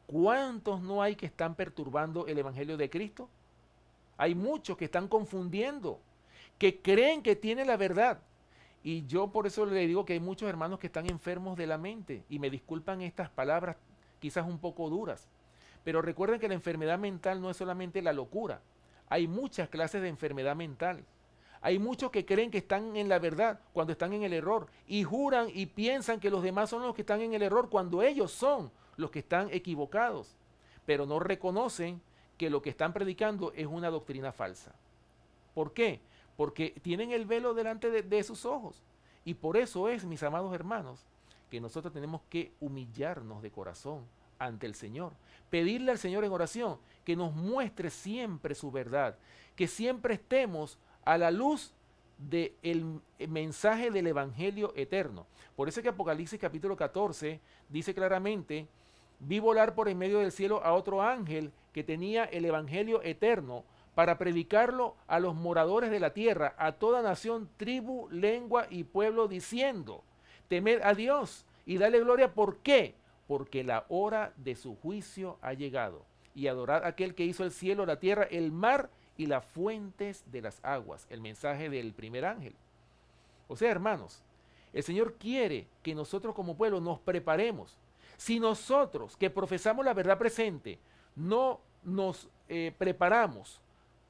¿Cuántos no hay que están perturbando el evangelio de Cristo? Hay muchos que están confundiendo, que creen que tienen la verdad. Y yo por eso le digo que hay muchos hermanos que están enfermos de la mente. Y me disculpan estas palabras quizás un poco duras. Pero recuerden que la enfermedad mental no es solamente la locura. Hay muchas clases de enfermedad mental. Hay muchos que creen que están en la verdad cuando están en el error. Y juran y piensan que los demás son los que están en el error cuando ellos son los que están equivocados. Pero no reconocen que lo que están predicando es una doctrina falsa. ¿Por qué? Porque tienen el velo delante de sus ojos. Y por eso es, mis amados hermanos, que nosotros tenemos que humillarnos de corazón ante el Señor. Pedirle al Señor en oración que nos muestre siempre su verdad. Que siempre estemos a la luz del mensaje del Evangelio eterno. Por eso que Apocalipsis capítulo 14 dice claramente, vi volar por en medio del cielo a otro ángel que tenía el Evangelio eterno para predicarlo a los moradores de la tierra, a toda nación, tribu, lengua y pueblo, diciendo, temed a Dios y dale gloria. ¿Por qué? Porque la hora de su juicio ha llegado. Y adorad a aquel que hizo el cielo, la tierra, el mar y las fuentes de las aguas. El mensaje del primer ángel. O sea, hermanos, el Señor quiere que nosotros como pueblo nos preparemos. Si nosotros que profesamos la verdad presente no nos preparamos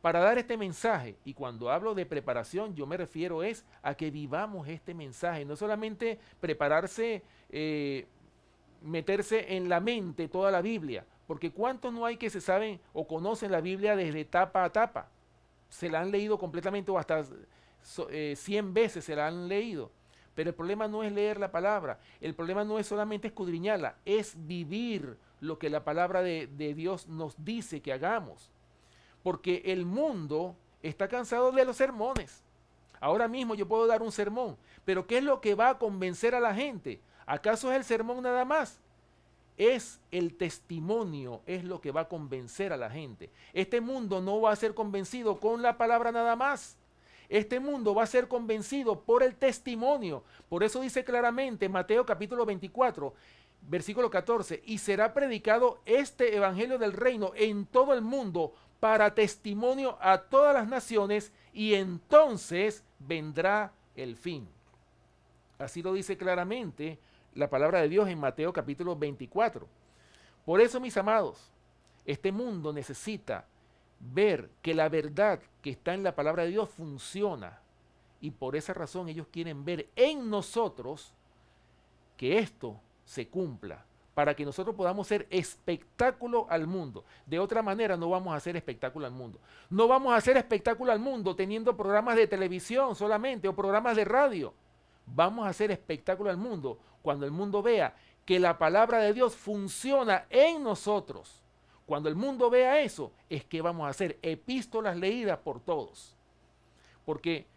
para dar este mensaje, y cuando hablo de preparación yo me refiero es a que vivamos este mensaje, no solamente prepararse, meterse en la mente toda la Biblia, porque ¿cuántos no hay que se saben o conocen la Biblia desde tapa a tapa? Se la han leído completamente o hasta 100 veces se la han leído. Pero el problema no es leer la palabra, el problema no es solamente escudriñarla, es vivir lo que la palabra de Dios nos dice que hagamos. Porque el mundo está cansado de los sermones. Ahora mismo yo puedo dar un sermón, pero ¿qué es lo que va a convencer a la gente? ¿Acaso es el sermón nada más? Es el testimonio, es lo que va a convencer a la gente. Este mundo no va a ser convencido con la palabra nada más. Este mundo va a ser convencido por el testimonio. Por eso dice claramente Mateo capítulo 24, versículo 14, y será predicado este evangelio del reino en todo el mundo para testimonio a todas las naciones, y entonces vendrá el fin. Así lo dice claramente la palabra de Dios en Mateo capítulo 24. Por eso, mis amados, este mundo necesita ver que la verdad que está en la palabra de Dios funciona, y por esa razón ellos quieren ver en nosotros que esto se cumpla, para que nosotros podamos ser espectáculo al mundo. De otra manera no vamos a hacer espectáculo al mundo. No vamos a hacer espectáculo al mundo teniendo programas de televisión solamente o programas de radio. Vamos a hacer espectáculo al mundo cuando el mundo vea que la palabra de Dios funciona en nosotros. Cuando el mundo vea eso, es que vamos a hacer epístolas leídas por todos. Porque,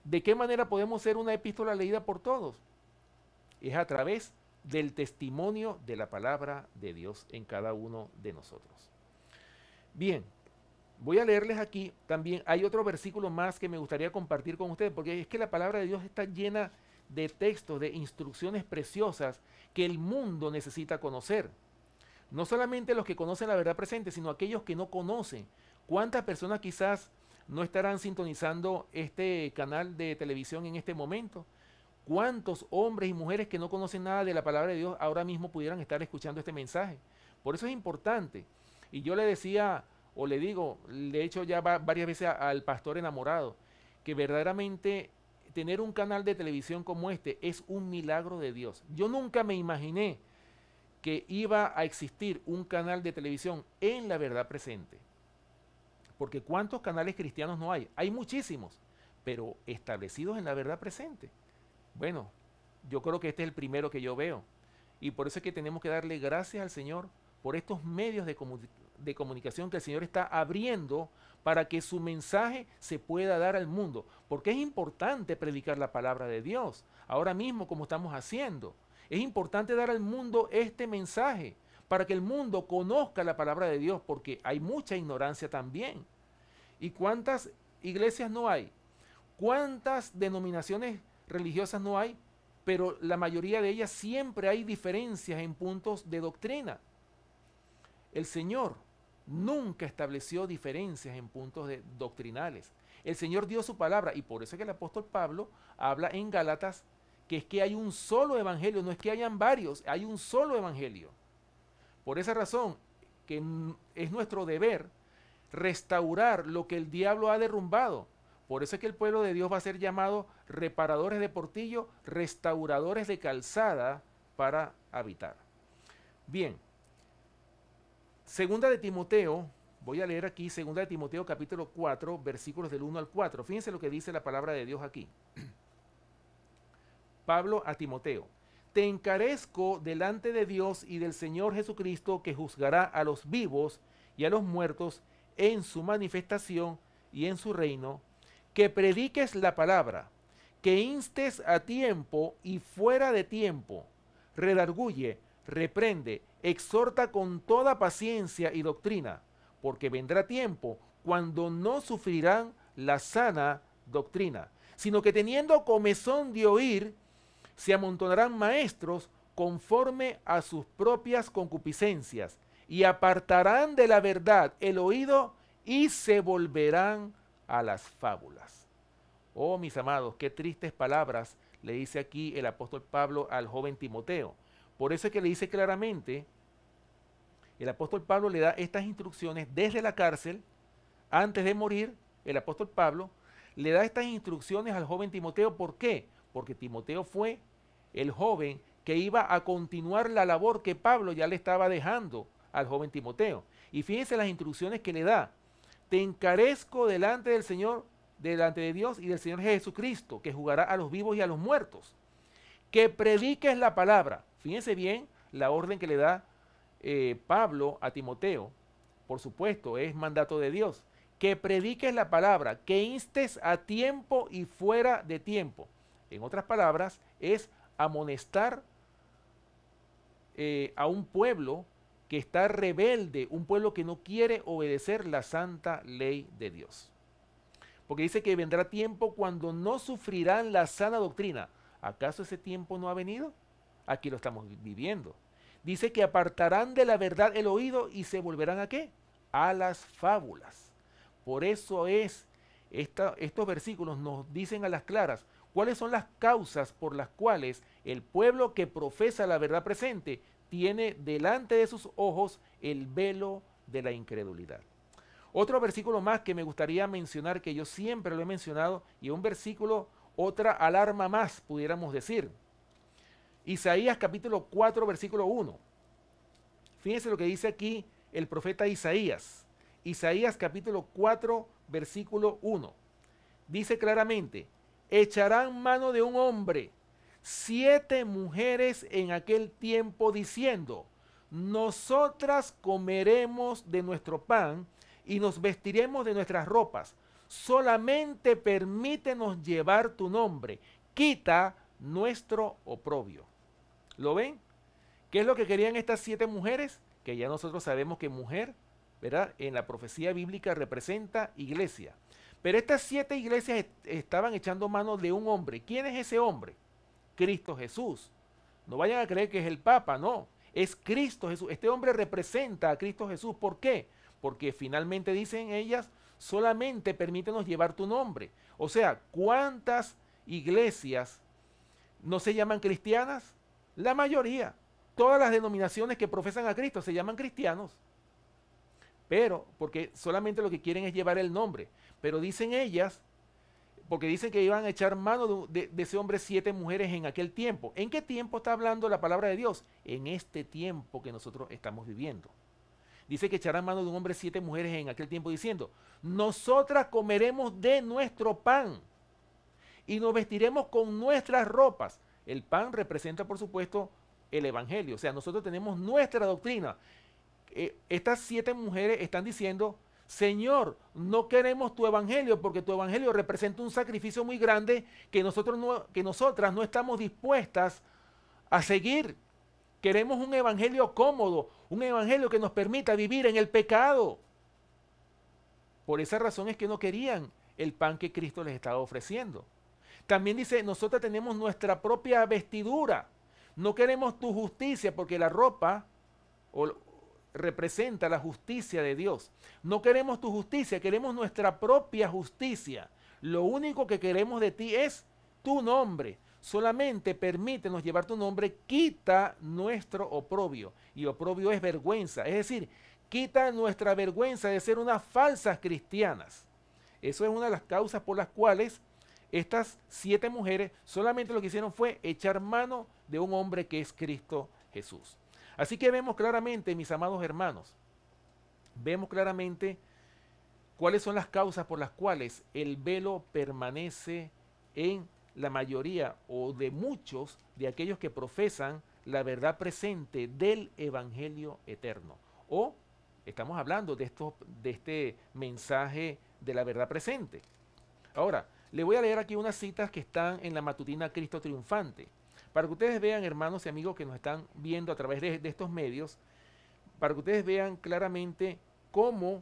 ¿de qué manera podemos ser una epístola leída por todos? Es a través del testimonio de la palabra de Dios en cada uno de nosotros. Bien, voy a leerles aquí también, hay otro versículo más que me gustaría compartir con ustedes, porque es que la palabra de Dios está llena de textos, de instrucciones preciosas que el mundo necesita conocer. No solamente los que conocen la verdad presente, sino aquellos que no conocen. ¿Cuántas personas quizás no estarán sintonizando este canal de televisión en este momento? ¿Cuántos hombres y mujeres que no conocen nada de la palabra de Dios ahora mismo pudieran estar escuchando este mensaje? Por eso es importante. Y yo le decía, o le digo, le he hecho ya varias veces al pastor enamorado, que verdaderamente tener un canal de televisión como este es un milagro de Dios. Yo nunca me imaginé que iba a existir un canal de televisión en la verdad presente. Porque ¿cuántos canales cristianos no hay? Hay muchísimos, pero establecidos en la verdad presente. Bueno, yo creo que este es el primero que yo veo. Y por eso es que tenemos que darle gracias al Señor por estos medios de comunicación que el Señor está abriendo para que su mensaje se pueda dar al mundo. Porque es importante predicar la palabra de Dios, ahora mismo como estamos haciendo. Es importante dar al mundo este mensaje para que el mundo conozca la palabra de Dios, porque hay mucha ignorancia también. ¿Y cuántas iglesias no hay? ¿Cuántas denominaciones religiosas no hay? Pero la mayoría de ellas siempre hay diferencias en puntos de doctrina. El Señor nunca estableció diferencias en puntos doctrinales. El Señor dio su palabra, y por eso es que el apóstol Pablo habla en Gálatas que es que hay un solo evangelio, no es que hayan varios, hay un solo evangelio. Por esa razón que es nuestro deber restaurar lo que el diablo ha derrumbado. Por eso es que el pueblo de Dios va a ser llamado reparadores de portillo, restauradores de calzada para habitar. Bien, segunda de Timoteo, voy a leer aquí, segunda de Timoteo capítulo 4, versículos del 1 al 4. Fíjense lo que dice la palabra de Dios aquí. Pablo a Timoteo: te encarezco delante de Dios y del Señor Jesucristo, que juzgará a los vivos y a los muertos en su manifestación y en su reino, que prediques la palabra, que instes a tiempo y fuera de tiempo, redarguye, reprende, exhorta con toda paciencia y doctrina, porque vendrá tiempo cuando no sufrirán la sana doctrina, sino que teniendo comezón de oír, se amontonarán maestros conforme a sus propias concupiscencias, y apartarán de la verdad el oído y se volverán a las fábulas. Oh, mis amados, qué tristes palabras le dice aquí el apóstol Pablo al joven Timoteo. Por eso es que le dice claramente, el apóstol Pablo le da estas instrucciones desde la cárcel, antes de morir, el apóstol Pablo le da estas instrucciones al joven Timoteo. ¿Por qué? Porque Timoteo fue el joven que iba a continuar la labor que Pablo ya le estaba dejando al joven Timoteo. Y fíjense las instrucciones que le da. Te encarezco delante del Señor, delante de Dios y del Señor Jesucristo, que juzgará a los vivos y a los muertos. Que prediques la palabra. Fíjense bien la orden que le da Pablo a Timoteo. Por supuesto, es mandato de Dios. Que prediques la palabra, que instes a tiempo y fuera de tiempo. En otras palabras, es amonestar a un pueblo que está rebelde, un pueblo que no quiere obedecer la santa ley de Dios. Porque dice que vendrá tiempo cuando no sufrirán la sana doctrina. ¿Acaso ese tiempo no ha venido? Aquí lo estamos viviendo. Dice que apartarán de la verdad el oído y se volverán ¿a qué? A las fábulas. Por eso estos versículos nos dicen a las claras cuáles son las causas por las cuales el pueblo que profesa la verdad presente tiene delante de sus ojos el velo de la incredulidad. Otro versículo más que me gustaría mencionar, que yo siempre lo he mencionado, y un versículo, otra alarma más, pudiéramos decir. Isaías capítulo 4, versículo 1. Fíjense lo que dice aquí el profeta Isaías. Isaías capítulo 4, versículo 1. Dice claramente, echarán mano de un hombre, 7 mujeres en aquel tiempo diciendo, nosotras comeremos de nuestro pan y nos vestiremos de nuestras ropas. Solamente permítenos llevar tu nombre. Quita nuestro oprobio. ¿Lo ven? ¿Qué es lo que querían estas 7 mujeres? Que ya nosotros sabemos que mujer, ¿verdad?, en la profecía bíblica representa iglesia. Pero estas 7 iglesias estaban echando mano de un hombre. ¿Quién es ese hombre? Cristo Jesús. No vayan a creer que es el Papa, no. Es Cristo Jesús. Este hombre representa a Cristo Jesús. ¿Por qué? Porque finalmente dicen ellas, solamente permítenos llevar tu nombre. O sea, ¿cuántas iglesias no se llaman cristianas? La mayoría. Todas las denominaciones que profesan a Cristo se llaman cristianos. Pero, porque solamente lo que quieren es llevar el nombre. Pero dicen ellas, porque dicen que iban a echar mano de ese hombre 7 mujeres en aquel tiempo. ¿En qué tiempo está hablando la palabra de Dios? En este tiempo que nosotros estamos viviendo. Dice que echarán mano de un hombre 7 mujeres en aquel tiempo diciendo, nosotras comeremos de nuestro pan y nos vestiremos con nuestras ropas. El pan representa, por supuesto, el evangelio. O sea, nosotros tenemos nuestra doctrina. Estas 7 mujeres están diciendo, Señor, no queremos tu evangelio porque tu evangelio representa un sacrificio muy grande que nosotras no estamos dispuestas a seguir. Queremos un evangelio cómodo, un evangelio que nos permita vivir en el pecado. Por esa razón es que no querían el pan que Cristo les estaba ofreciendo. También dice, nosotros tenemos nuestra propia vestidura. No queremos tu justicia porque la ropa representa la justicia de Dios. No queremos tu justicia, queremos nuestra propia justicia. Lo único que queremos de ti es tu nombre. Solamente permítenos llevar tu nombre, quita nuestro oprobio. Y oprobio es vergüenza, es decir, quita nuestra vergüenza de ser unas falsas cristianas. Eso es una de las causas por las cuales estas 7 mujeres solamente lo que hicieron fue echar mano de un hombre que es Cristo Jesús. Así que vemos claramente, mis amados hermanos, vemos claramente cuáles son las causas por las cuales el velo permanece en la mayoría o de muchos de aquellos que profesan la verdad presente del evangelio eterno. O estamos hablando de este mensaje de la verdad presente. Ahora, le voy a leer aquí unas citas que están en la matutina Cristo Triunfante, para que ustedes vean, hermanos y amigos que nos están viendo a través de estos medios, para que ustedes vean claramente cómo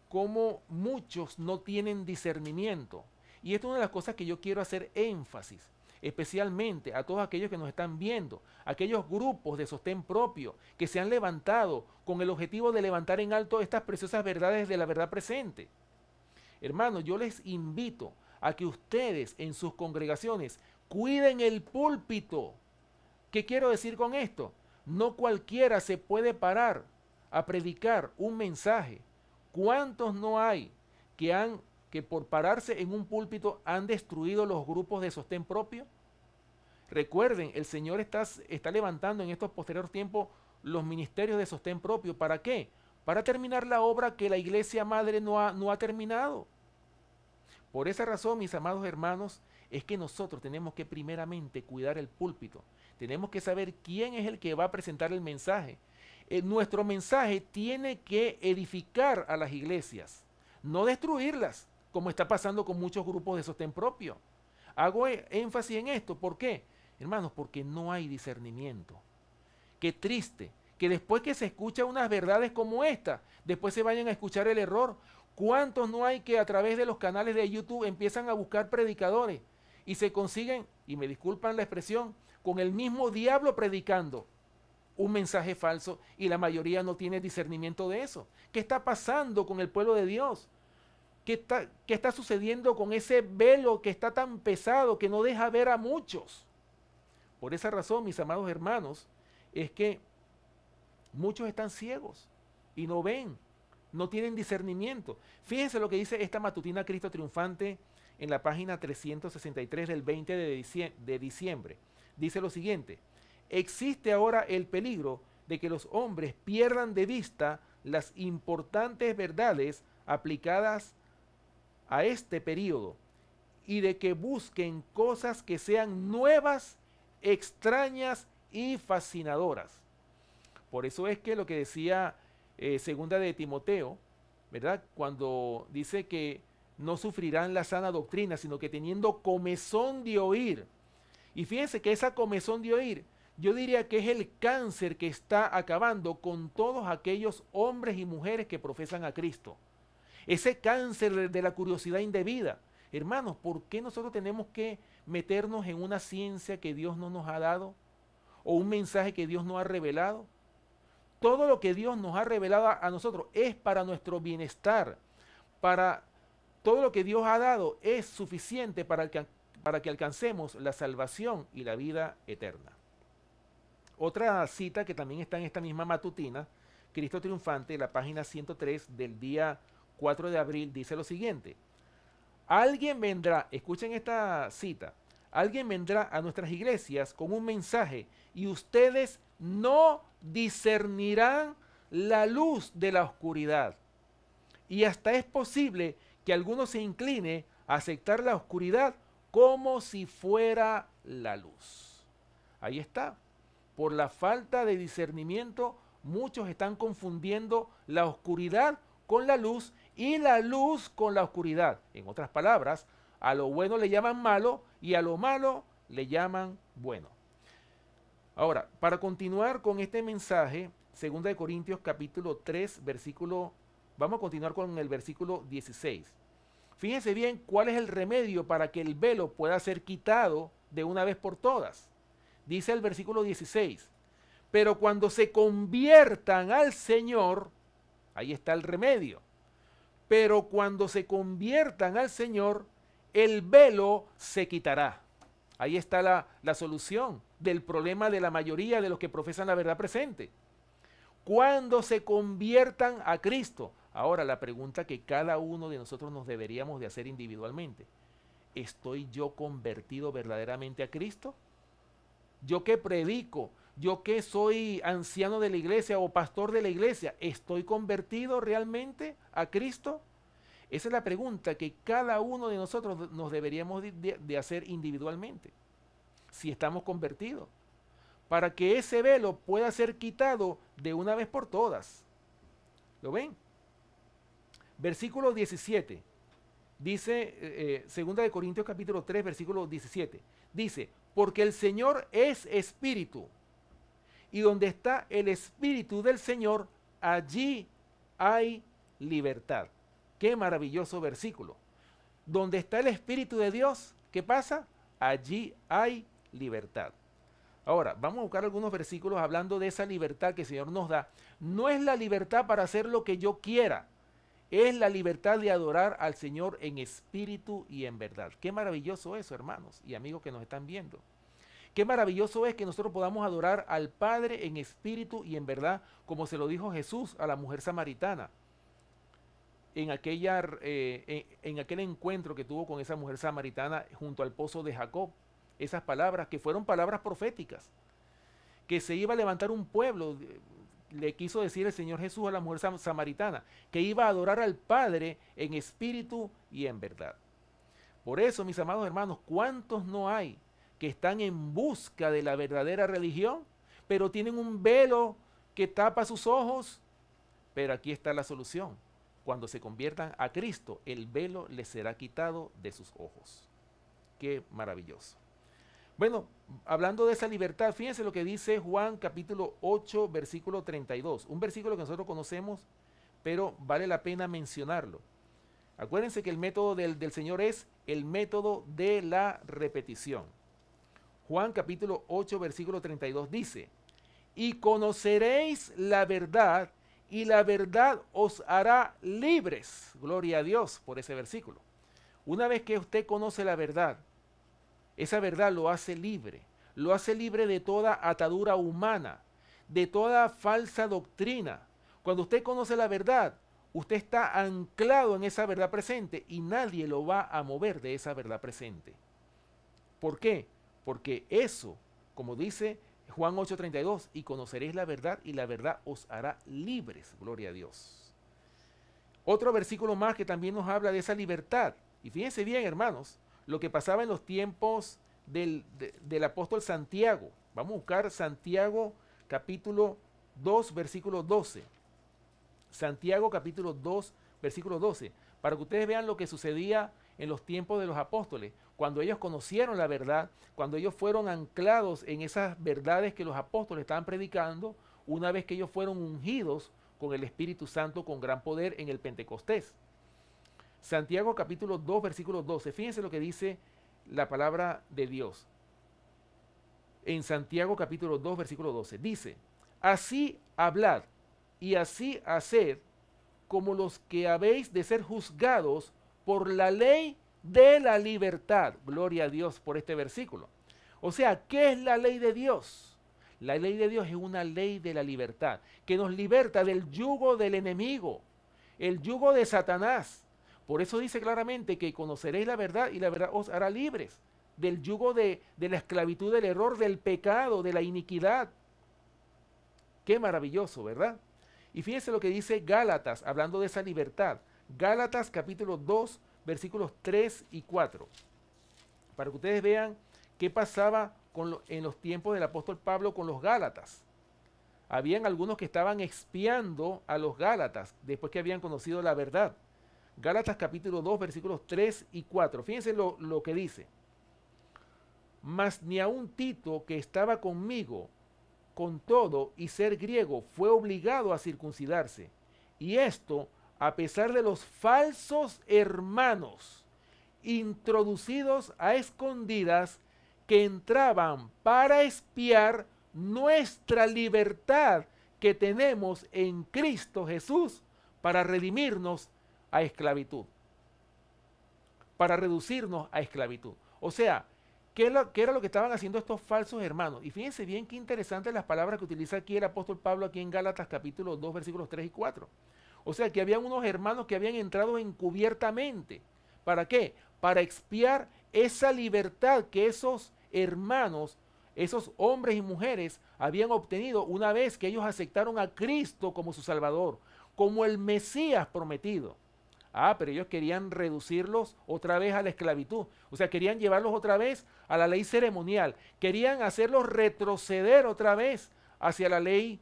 cómo muchos no tienen discernimiento. Y esto es una de las cosas que yo quiero hacer énfasis, especialmente a todos aquellos que nos están viendo, aquellos grupos de sostén propio que se han levantado con el objetivo de levantar en alto estas preciosas verdades de la verdad presente. Hermanos, yo les invito a que ustedes en sus congregaciones cuiden el púlpito. ¿Qué quiero decir con esto? No cualquiera se puede parar a predicar un mensaje. ¿Cuántos no hay que por pararse en un púlpito han destruido los grupos de sostén propio? Recuerden, el Señor está levantando en estos posteriores tiempos los ministerios de sostén propio. ¿Para qué? Para terminar la obra que la iglesia madre no ha terminado. Por esa razón, mis amados hermanos, es que nosotros tenemos que primeramente cuidar el púlpito. Tenemos que saber quién es el que va a presentar el mensaje. Nuestro mensaje tiene que edificar a las iglesias, no destruirlas, como está pasando con muchos grupos de sostén propio. Hago énfasis en esto. ¿Por qué? Hermanos, porque no hay discernimiento. Qué triste que después que se escucha unas verdades como esta, después se vayan a escuchar el error. ¿Cuántos no hay que a través de los canales de YouTube empiezan a buscar predicadores y se consiguen, y me disculpan la expresión, con el mismo diablo predicando un mensaje falso, y la mayoría no tiene discernimiento de eso? ¿Qué está pasando con el pueblo de Dios? ¿Qué está sucediendo con ese velo que está tan pesado que no deja ver a muchos? Por esa razón, mis amados hermanos, es que muchos están ciegos y no ven, no tienen discernimiento. Fíjense lo que dice esta matutina Cristo Triunfante en la página 363 del 20 de diciembre. Dice lo siguiente: existe ahora el peligro de que los hombres pierdan de vista las importantes verdades aplicadas a este periodo y de que busquen cosas que sean nuevas, extrañas y fascinadoras. Por eso es que lo que decía segunda de Timoteo, ¿verdad? Cuando dice que no sufrirán la sana doctrina, sino que teniendo comezón de oír. Y fíjense que esa comezón de oír, yo diría que es el cáncer que está acabando con todos aquellos hombres y mujeres que profesan a Cristo. Ese cáncer de la curiosidad indebida. Hermanos, ¿por qué nosotros tenemos que meternos en una ciencia que Dios no nos ha dado? ¿O un mensaje que Dios no ha revelado? Todo lo que Dios nos ha revelado a nosotros es para nuestro bienestar. Todo lo que Dios ha dado es suficiente para que alcancemos la salvación y la vida eterna. Otra cita que también está en esta misma matutina, Cristo Triunfante, la página 103 del día 4 de abril, dice lo siguiente: alguien vendrá, escuchen esta cita, alguien vendrá a nuestras iglesias con un mensaje y ustedes no discernirán la luz de la oscuridad. Y hasta es posible que alguno se incline a aceptar la oscuridad como si fuera la luz. Ahí está. Por la falta de discernimiento, muchos están confundiendo la oscuridad con la luz y la luz con la oscuridad. En otras palabras, a lo bueno le llaman malo y a lo malo le llaman bueno. Ahora, para continuar con este mensaje, 2 Corintios capítulo 3, vamos a continuar con el versículo 16. Fíjense bien cuál es el remedio para que el velo pueda ser quitado de una vez por todas. Dice el versículo 16, pero cuando se conviertan al Señor, ahí está el remedio, pero cuando se conviertan al Señor, el velo se quitará. Ahí está la solución del problema de la mayoría de los que profesan la verdad presente. Cuando se conviertan a Cristo. Ahora, la pregunta que cada uno de nosotros nos deberíamos de hacer individualmente: ¿estoy yo convertido verdaderamente a Cristo? Yo que predico, yo que soy anciano de la iglesia o pastor de la iglesia, ¿estoy convertido realmente a Cristo? Esa es la pregunta que cada uno de nosotros nos deberíamos de hacer individualmente. Si estamos convertidos, para que ese velo pueda ser quitado de una vez por todas. ¿Lo ven? Versículo 17. Dice, 2 Corintios capítulo 3, versículo 17. Dice, porque el Señor es espíritu, y donde está el espíritu del Señor, allí hay libertad. Qué maravilloso versículo. Donde está el Espíritu de Dios, ¿qué pasa? Allí hay libertad. Ahora, vamos a buscar algunos versículos hablando de esa libertad que el Señor nos da. No es la libertad para hacer lo que yo quiera, es la libertad de adorar al Señor en espíritu y en verdad. Qué maravilloso eso, hermanos y amigos que nos están viendo. Qué maravilloso es que nosotros podamos adorar al Padre en espíritu y en verdad, como se lo dijo Jesús a la mujer samaritana en aquel encuentro que tuvo con esa mujer samaritana junto al pozo de Jacob. Esas palabras que fueron palabras proféticas, que se iba a levantar un pueblo, le quiso decir el Señor Jesús a la mujer samaritana, que iba a adorar al Padre en espíritu y en verdad. Por eso, mis amados hermanos, ¿cuántos no hay que están en busca de la verdadera religión, pero tienen un velo que tapa sus ojos? Pero aquí está la solución. Cuando se conviertan a Cristo, el velo les será quitado de sus ojos. Qué maravilloso. Bueno, hablando de esa libertad, fíjense lo que dice Juan capítulo 8, versículo 32. Un versículo que nosotros conocemos, pero vale la pena mencionarlo. Acuérdense que el método del Señor es el método de la repetición. Juan capítulo 8, versículo 32 dice: y conoceréis la verdad, y la verdad os hará libres. Gloria a Dios por ese versículo. Una vez que usted conoce la verdad, esa verdad lo hace libre de toda atadura humana, de toda falsa doctrina. Cuando usted conoce la verdad, usted está anclado en esa verdad presente y nadie lo va a mover de esa verdad presente. ¿Por qué? Porque eso, como dice Juan 8:32, y conoceréis la verdad y la verdad os hará libres. Gloria a Dios. Otro versículo más que también nos habla de esa libertad. Y fíjense bien, hermanos, lo que pasaba en los tiempos del apóstol Santiago. Vamos a buscar Santiago capítulo 2, versículo 12. Santiago capítulo 2, versículo 12. Para que ustedes vean lo que sucedía en los tiempos de los apóstoles. Cuando ellos conocieron la verdad, cuando ellos fueron anclados en esas verdades que los apóstoles estaban predicando, una vez que ellos fueron ungidos con el Espíritu Santo con gran poder en el Pentecostés. Santiago capítulo 2, versículo 12. Fíjense lo que dice la palabra de Dios. En Santiago capítulo 2, versículo 12. Dice: así hablad y así haced como los que habéis de ser juzgados por la ley de la libertad. Gloria a Dios por este versículo. O sea, ¿qué es la ley de Dios? La ley de Dios es una ley de la libertad, que nos liberta del yugo del enemigo, el yugo de Satanás. Por eso dice claramente que conoceréis la verdad y la verdad os hará libres del yugo de la esclavitud, del error, del pecado, de la iniquidad. Qué maravilloso, ¿verdad? Y fíjense lo que dice Gálatas, hablando de esa libertad. Gálatas capítulo 2, versículos 3 y 4. Para que ustedes vean qué pasaba en los tiempos del apóstol Pablo con los Gálatas. Habían algunos que estaban expiando a los Gálatas después que habían conocido la verdad. Gálatas capítulo 2, versículos 3 y 4. Fíjense lo que dice. Mas ni aun Tito, que estaba conmigo, con todo y ser griego, fue obligado a circuncidarse. Y esto, a pesar de los falsos hermanos, introducidos a escondidas, que entraban para espiar nuestra libertad que tenemos en Cristo Jesús para redimirnos a esclavitud, para reducirnos a esclavitud. O sea, ¿qué era lo que estaban haciendo estos falsos hermanos? Y fíjense bien qué interesantes las palabras que utiliza aquí el apóstol Pablo aquí en Gálatas capítulo 2, versículos 3 y 4. O sea, que habían unos hermanos que habían entrado encubiertamente. ¿Para qué? Para expiar esa libertad que esos hermanos, esos hombres y mujeres habían obtenido una vez que ellos aceptaron a Cristo como su Salvador, como el Mesías prometido. Pero ellos querían reducirlos otra vez a la esclavitud. O sea, querían llevarlos otra vez a la ley ceremonial. Querían hacerlos retroceder otra vez hacia la ley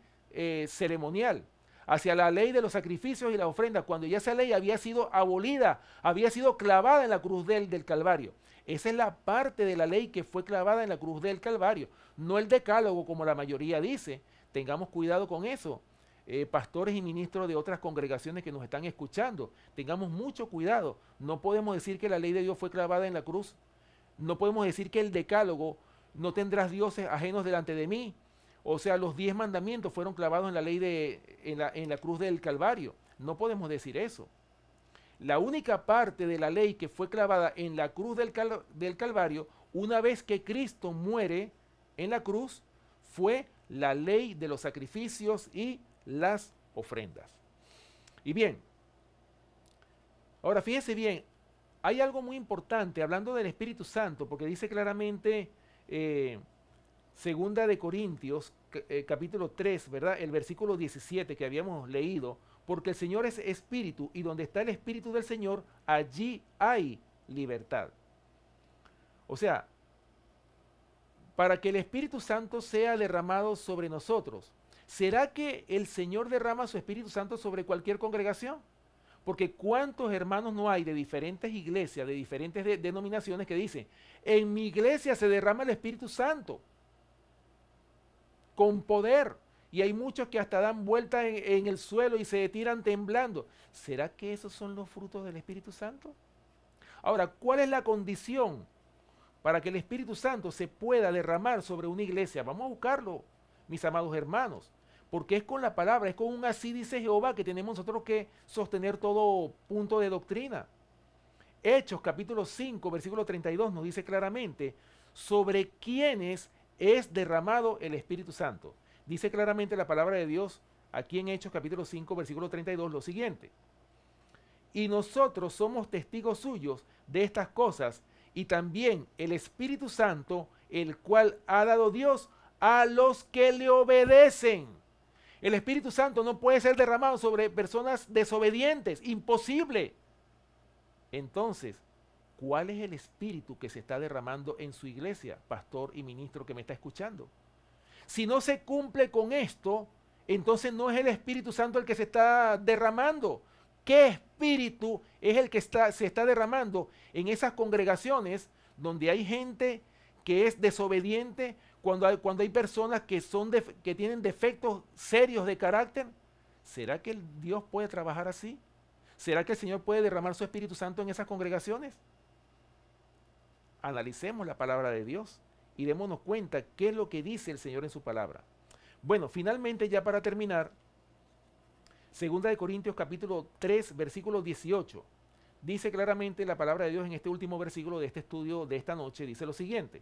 ceremonial, hacia la ley de los sacrificios y las ofrendas, cuando ya esa ley había sido abolida, había sido clavada en la cruz del Calvario. Esa es la parte de la ley que fue clavada en la cruz del Calvario, no el decálogo como la mayoría dice. Tengamos cuidado con eso. pastores y ministros de otras congregaciones que nos están escuchando, tengamos mucho cuidado. No podemos decir que la ley de Dios fue clavada en la cruz. No podemos decir que el decálogo, no tendrás dioses ajenos delante de mí. O sea, los 10 mandamientos fueron clavados en la ley en la cruz del Calvario. No podemos decir eso. La única parte de la ley que fue clavada en la cruz del Calvario, una vez que Cristo muere en la cruz, fue la ley de los sacrificios y las ofrendas. Y bien, ahora fíjese bien, hay algo muy importante hablando del Espíritu Santo, porque dice claramente Segunda de Corintios, capítulo 3, ¿verdad? El versículo 17 que habíamos leído, porque el Señor es Espíritu y donde está el Espíritu del Señor, allí hay libertad. O sea, para que el Espíritu Santo sea derramado sobre nosotros, ¿será que el Señor derrama su Espíritu Santo sobre cualquier congregación? Porque ¿cuántos hermanos no hay de diferentes iglesias, de diferentes denominaciones que dicen, en mi iglesia se derrama el Espíritu Santo con poder? Y hay muchos que hasta dan vueltas en el suelo y se tiran temblando. ¿Será que esos son los frutos del Espíritu Santo? Ahora, ¿cuál es la condición para que el Espíritu Santo se pueda derramar sobre una iglesia? Vamos a buscarlo, mis amados hermanos, porque es con la palabra, es con un así dice Jehová que tenemos nosotros que sostener todo punto de doctrina. Hechos capítulo 5, versículo 32 nos dice claramente sobre quiénes es derramado el Espíritu Santo. Dice claramente la palabra de Dios aquí en Hechos capítulo 5, versículo 32 lo siguiente. Y nosotros somos testigos suyos de estas cosas, y también el Espíritu Santo, el cual ha dado Dios a los que le obedecen. El Espíritu Santo no puede ser derramado sobre personas desobedientes, imposible. Entonces, ¿cuál es el espíritu que se está derramando en su iglesia, pastor y ministro que me está escuchando? Si no se cumple con esto, entonces no es el Espíritu Santo el que se está derramando. ¿Qué espíritu es el que se está derramando en esas congregaciones donde hay gente que es desobediente, cuando hay personas que tienen defectos serios de carácter? ¿Será que Dios puede trabajar así? ¿Será que el Señor puede derramar su Espíritu Santo en esas congregaciones? Analicemos la palabra de Dios y démonos cuenta qué es lo que dice el Señor en su palabra. Bueno, finalmente ya para terminar, Segunda de Corintios capítulo 3, versículo 18. Dice claramente la palabra de Dios en este último versículo de este estudio de esta noche, dice lo siguiente.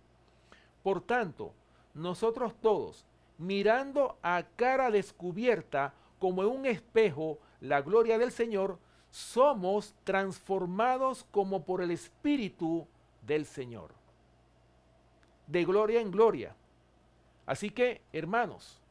Por tanto, nosotros todos, mirando a cara descubierta como en un espejo la gloria del Señor, somos transformados como por el Espíritu del Señor. De gloria en gloria. Así que, hermanos,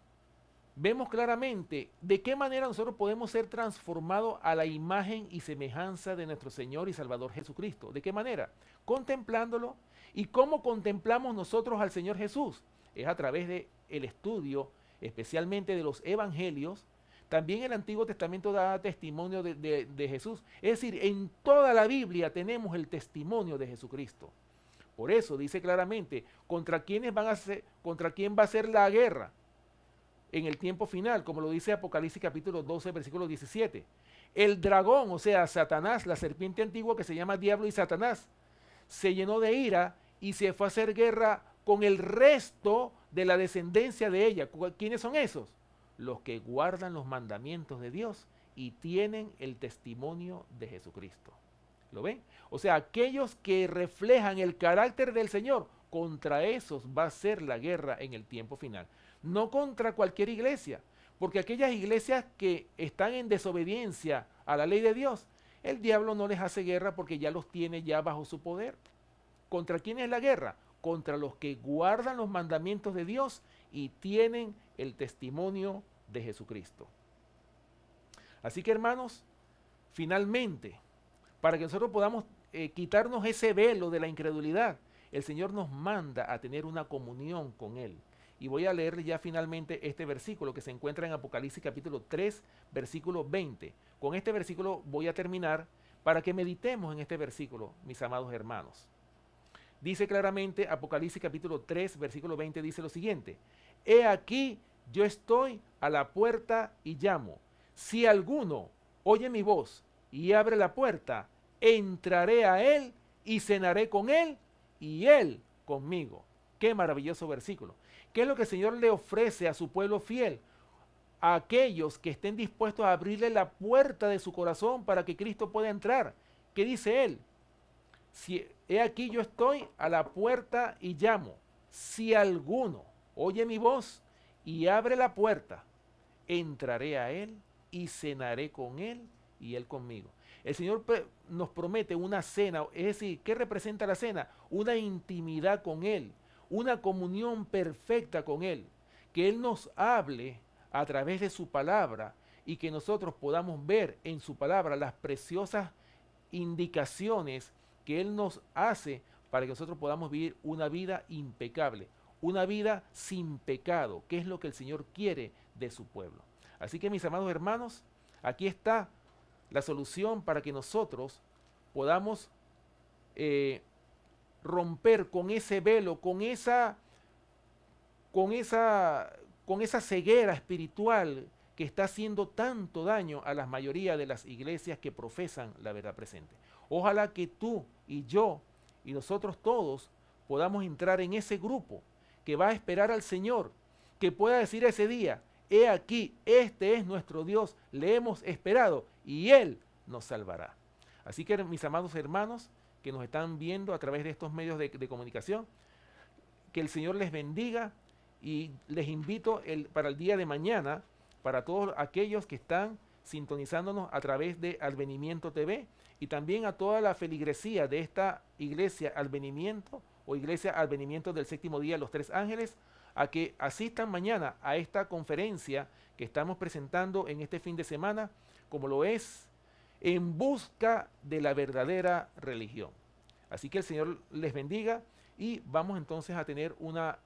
vemos claramente de qué manera nosotros podemos ser transformados a la imagen y semejanza de nuestro Señor y Salvador Jesucristo. ¿De qué manera? Contemplándolo. ¿Y cómo contemplamos nosotros al Señor Jesús? Es a través del estudio, especialmente de los evangelios. También el Antiguo Testamento da testimonio de Jesús. Es decir, en toda la Biblia tenemos el testimonio de Jesucristo. Por eso dice claramente contra quién va a ser la guerra en el tiempo final, como lo dice Apocalipsis capítulo 12, versículo 17. El dragón, o sea, Satanás, la serpiente antigua que se llama Diablo y Satanás, se llenó de ira y se fue a hacer guerra con el resto de la descendencia de ella. ¿Quiénes son esos? Los que guardan los mandamientos de Dios y tienen el testimonio de Jesucristo. ¿Lo ven? O sea, aquellos que reflejan el carácter del Señor, contra esos va a ser la guerra en el tiempo final. No contra cualquier iglesia, porque aquellas iglesias que están en desobediencia a la ley de Dios, el diablo no les hace guerra porque ya los tiene ya bajo su poder. ¿Contra quién es la guerra? Contra los que guardan los mandamientos de Dios y tienen el testimonio de Jesucristo. Así que, hermanos, finalmente, para que nosotros podamos quitarnos ese velo de la incredulidad, el Señor nos manda a tener una comunión con Él. Y voy a leer ya finalmente este versículo que se encuentra en Apocalipsis capítulo 3, versículo 20. Con este versículo voy a terminar para que meditemos en este versículo, mis amados hermanos. Dice claramente Apocalipsis capítulo 3, versículo 20, dice lo siguiente. He aquí, yo estoy a la puerta y llamo. Si alguno oye mi voz y abre la puerta, entraré a él y cenaré con él y él conmigo. Qué maravilloso versículo. ¿Qué es lo que el Señor le ofrece a su pueblo fiel? A aquellos que estén dispuestos a abrirle la puerta de su corazón para que Cristo pueda entrar. ¿Qué dice él? Si, he aquí yo estoy a la puerta y llamo. Si alguno oye mi voz y abre la puerta, entraré a él y cenaré con él y él conmigo. El Señor nos promete una cena, es decir, ¿qué representa la cena? Una intimidad con Él, una comunión perfecta con Él, que Él nos hable a través de su palabra y que nosotros podamos ver en su palabra las preciosas indicaciones que Él nos hace para que nosotros podamos vivir una vida impecable, una vida sin pecado, que es lo que el Señor quiere de su pueblo. Así que mis amados hermanos, aquí está la solución para que nosotros podamos romper con ese velo, con esa ceguera espiritual que está haciendo tanto daño a la mayoría de las iglesias que profesan la verdad presente. Ojalá que tú y yo y nosotros todos podamos entrar en ese grupo que va a esperar al Señor, que pueda decir ese día: he aquí, este es nuestro Dios, le hemos esperado y Él nos salvará. Así que mis amados hermanos que nos están viendo a través de estos medios de comunicación, que el Señor les bendiga y les invito para el día de mañana, para todos aquellos que están sintonizándonos a través de Advenimiento TV y también a toda la feligresía de esta iglesia Advenimiento o iglesia Advenimiento del Séptimo Día, los Tres Ángeles, a que asistan mañana a esta conferencia que estamos presentando en este fin de semana, como lo es En Busca de la Verdadera Religión. Así que el Señor les bendiga y vamos entonces a tener una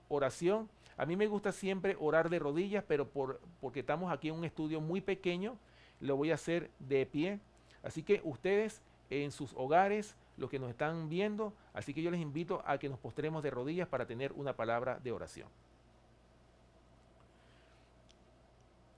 oración. A mí me gusta siempre orar de rodillas, pero porque estamos aquí en un estudio muy pequeño, lo voy a hacer de pie. Así que ustedes en sus hogares, los que nos están viendo, así que yo les invito a que nos postremos de rodillas para tener una palabra de oración.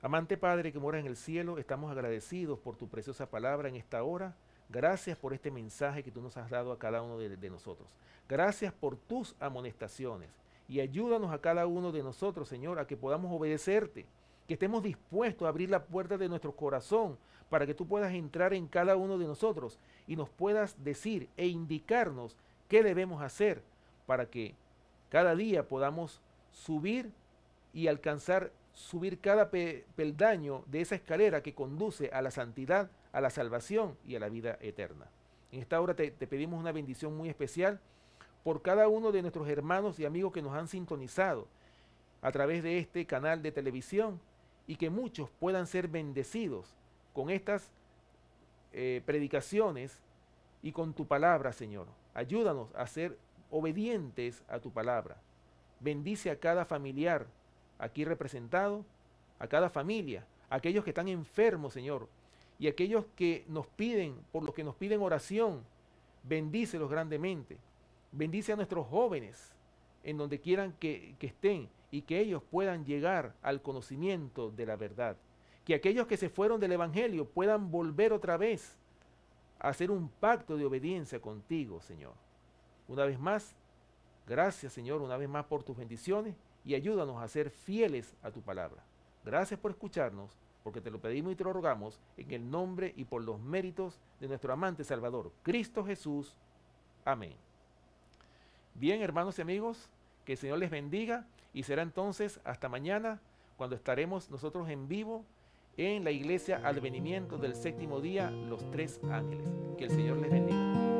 Amante Padre que moras en el cielo, estamos agradecidos por tu preciosa palabra en esta hora. Gracias por este mensaje que tú nos has dado a cada uno de nosotros. Gracias por tus amonestaciones y ayúdanos a cada uno de nosotros, Señor, a que podamos obedecerte, que estemos dispuestos a abrir la puerta de nuestro corazón para que tú puedas entrar en cada uno de nosotros y nos puedas decir e indicarnos qué debemos hacer para que cada día podamos subir y alcanzar, subir cada peldaño de esa escalera que conduce a la santidad, a la salvación y a la vida eterna. En esta hora te pedimos una bendición muy especial por cada uno de nuestros hermanos y amigos que nos han sintonizado a través de este canal de televisión y que muchos puedan ser bendecidos con estas predicaciones y con tu palabra, Señor. Ayúdanos a ser obedientes a tu palabra. Bendice a cada familiar aquí representado, a cada familia, a aquellos que están enfermos, Señor, y aquellos que nos piden, por los que nos piden oración, bendícelos grandemente. Bendice a nuestros jóvenes en donde quieran que estén y que ellos puedan llegar al conocimiento de la verdad. Que aquellos que se fueron del Evangelio puedan volver otra vez a hacer un pacto de obediencia contigo, Señor. Una vez más, gracias, Señor, una vez más por tus bendiciones y ayúdanos a ser fieles a tu palabra. Gracias por escucharnos, porque te lo pedimos y te lo rogamos en el nombre y por los méritos de nuestro amante Salvador, Cristo Jesús. Amén. Bien, hermanos y amigos, que el Señor les bendiga y será entonces hasta mañana cuando estaremos nosotros en vivo en la iglesia Advenimiento del Séptimo Día, los Tres Ángeles. Que el Señor les bendiga.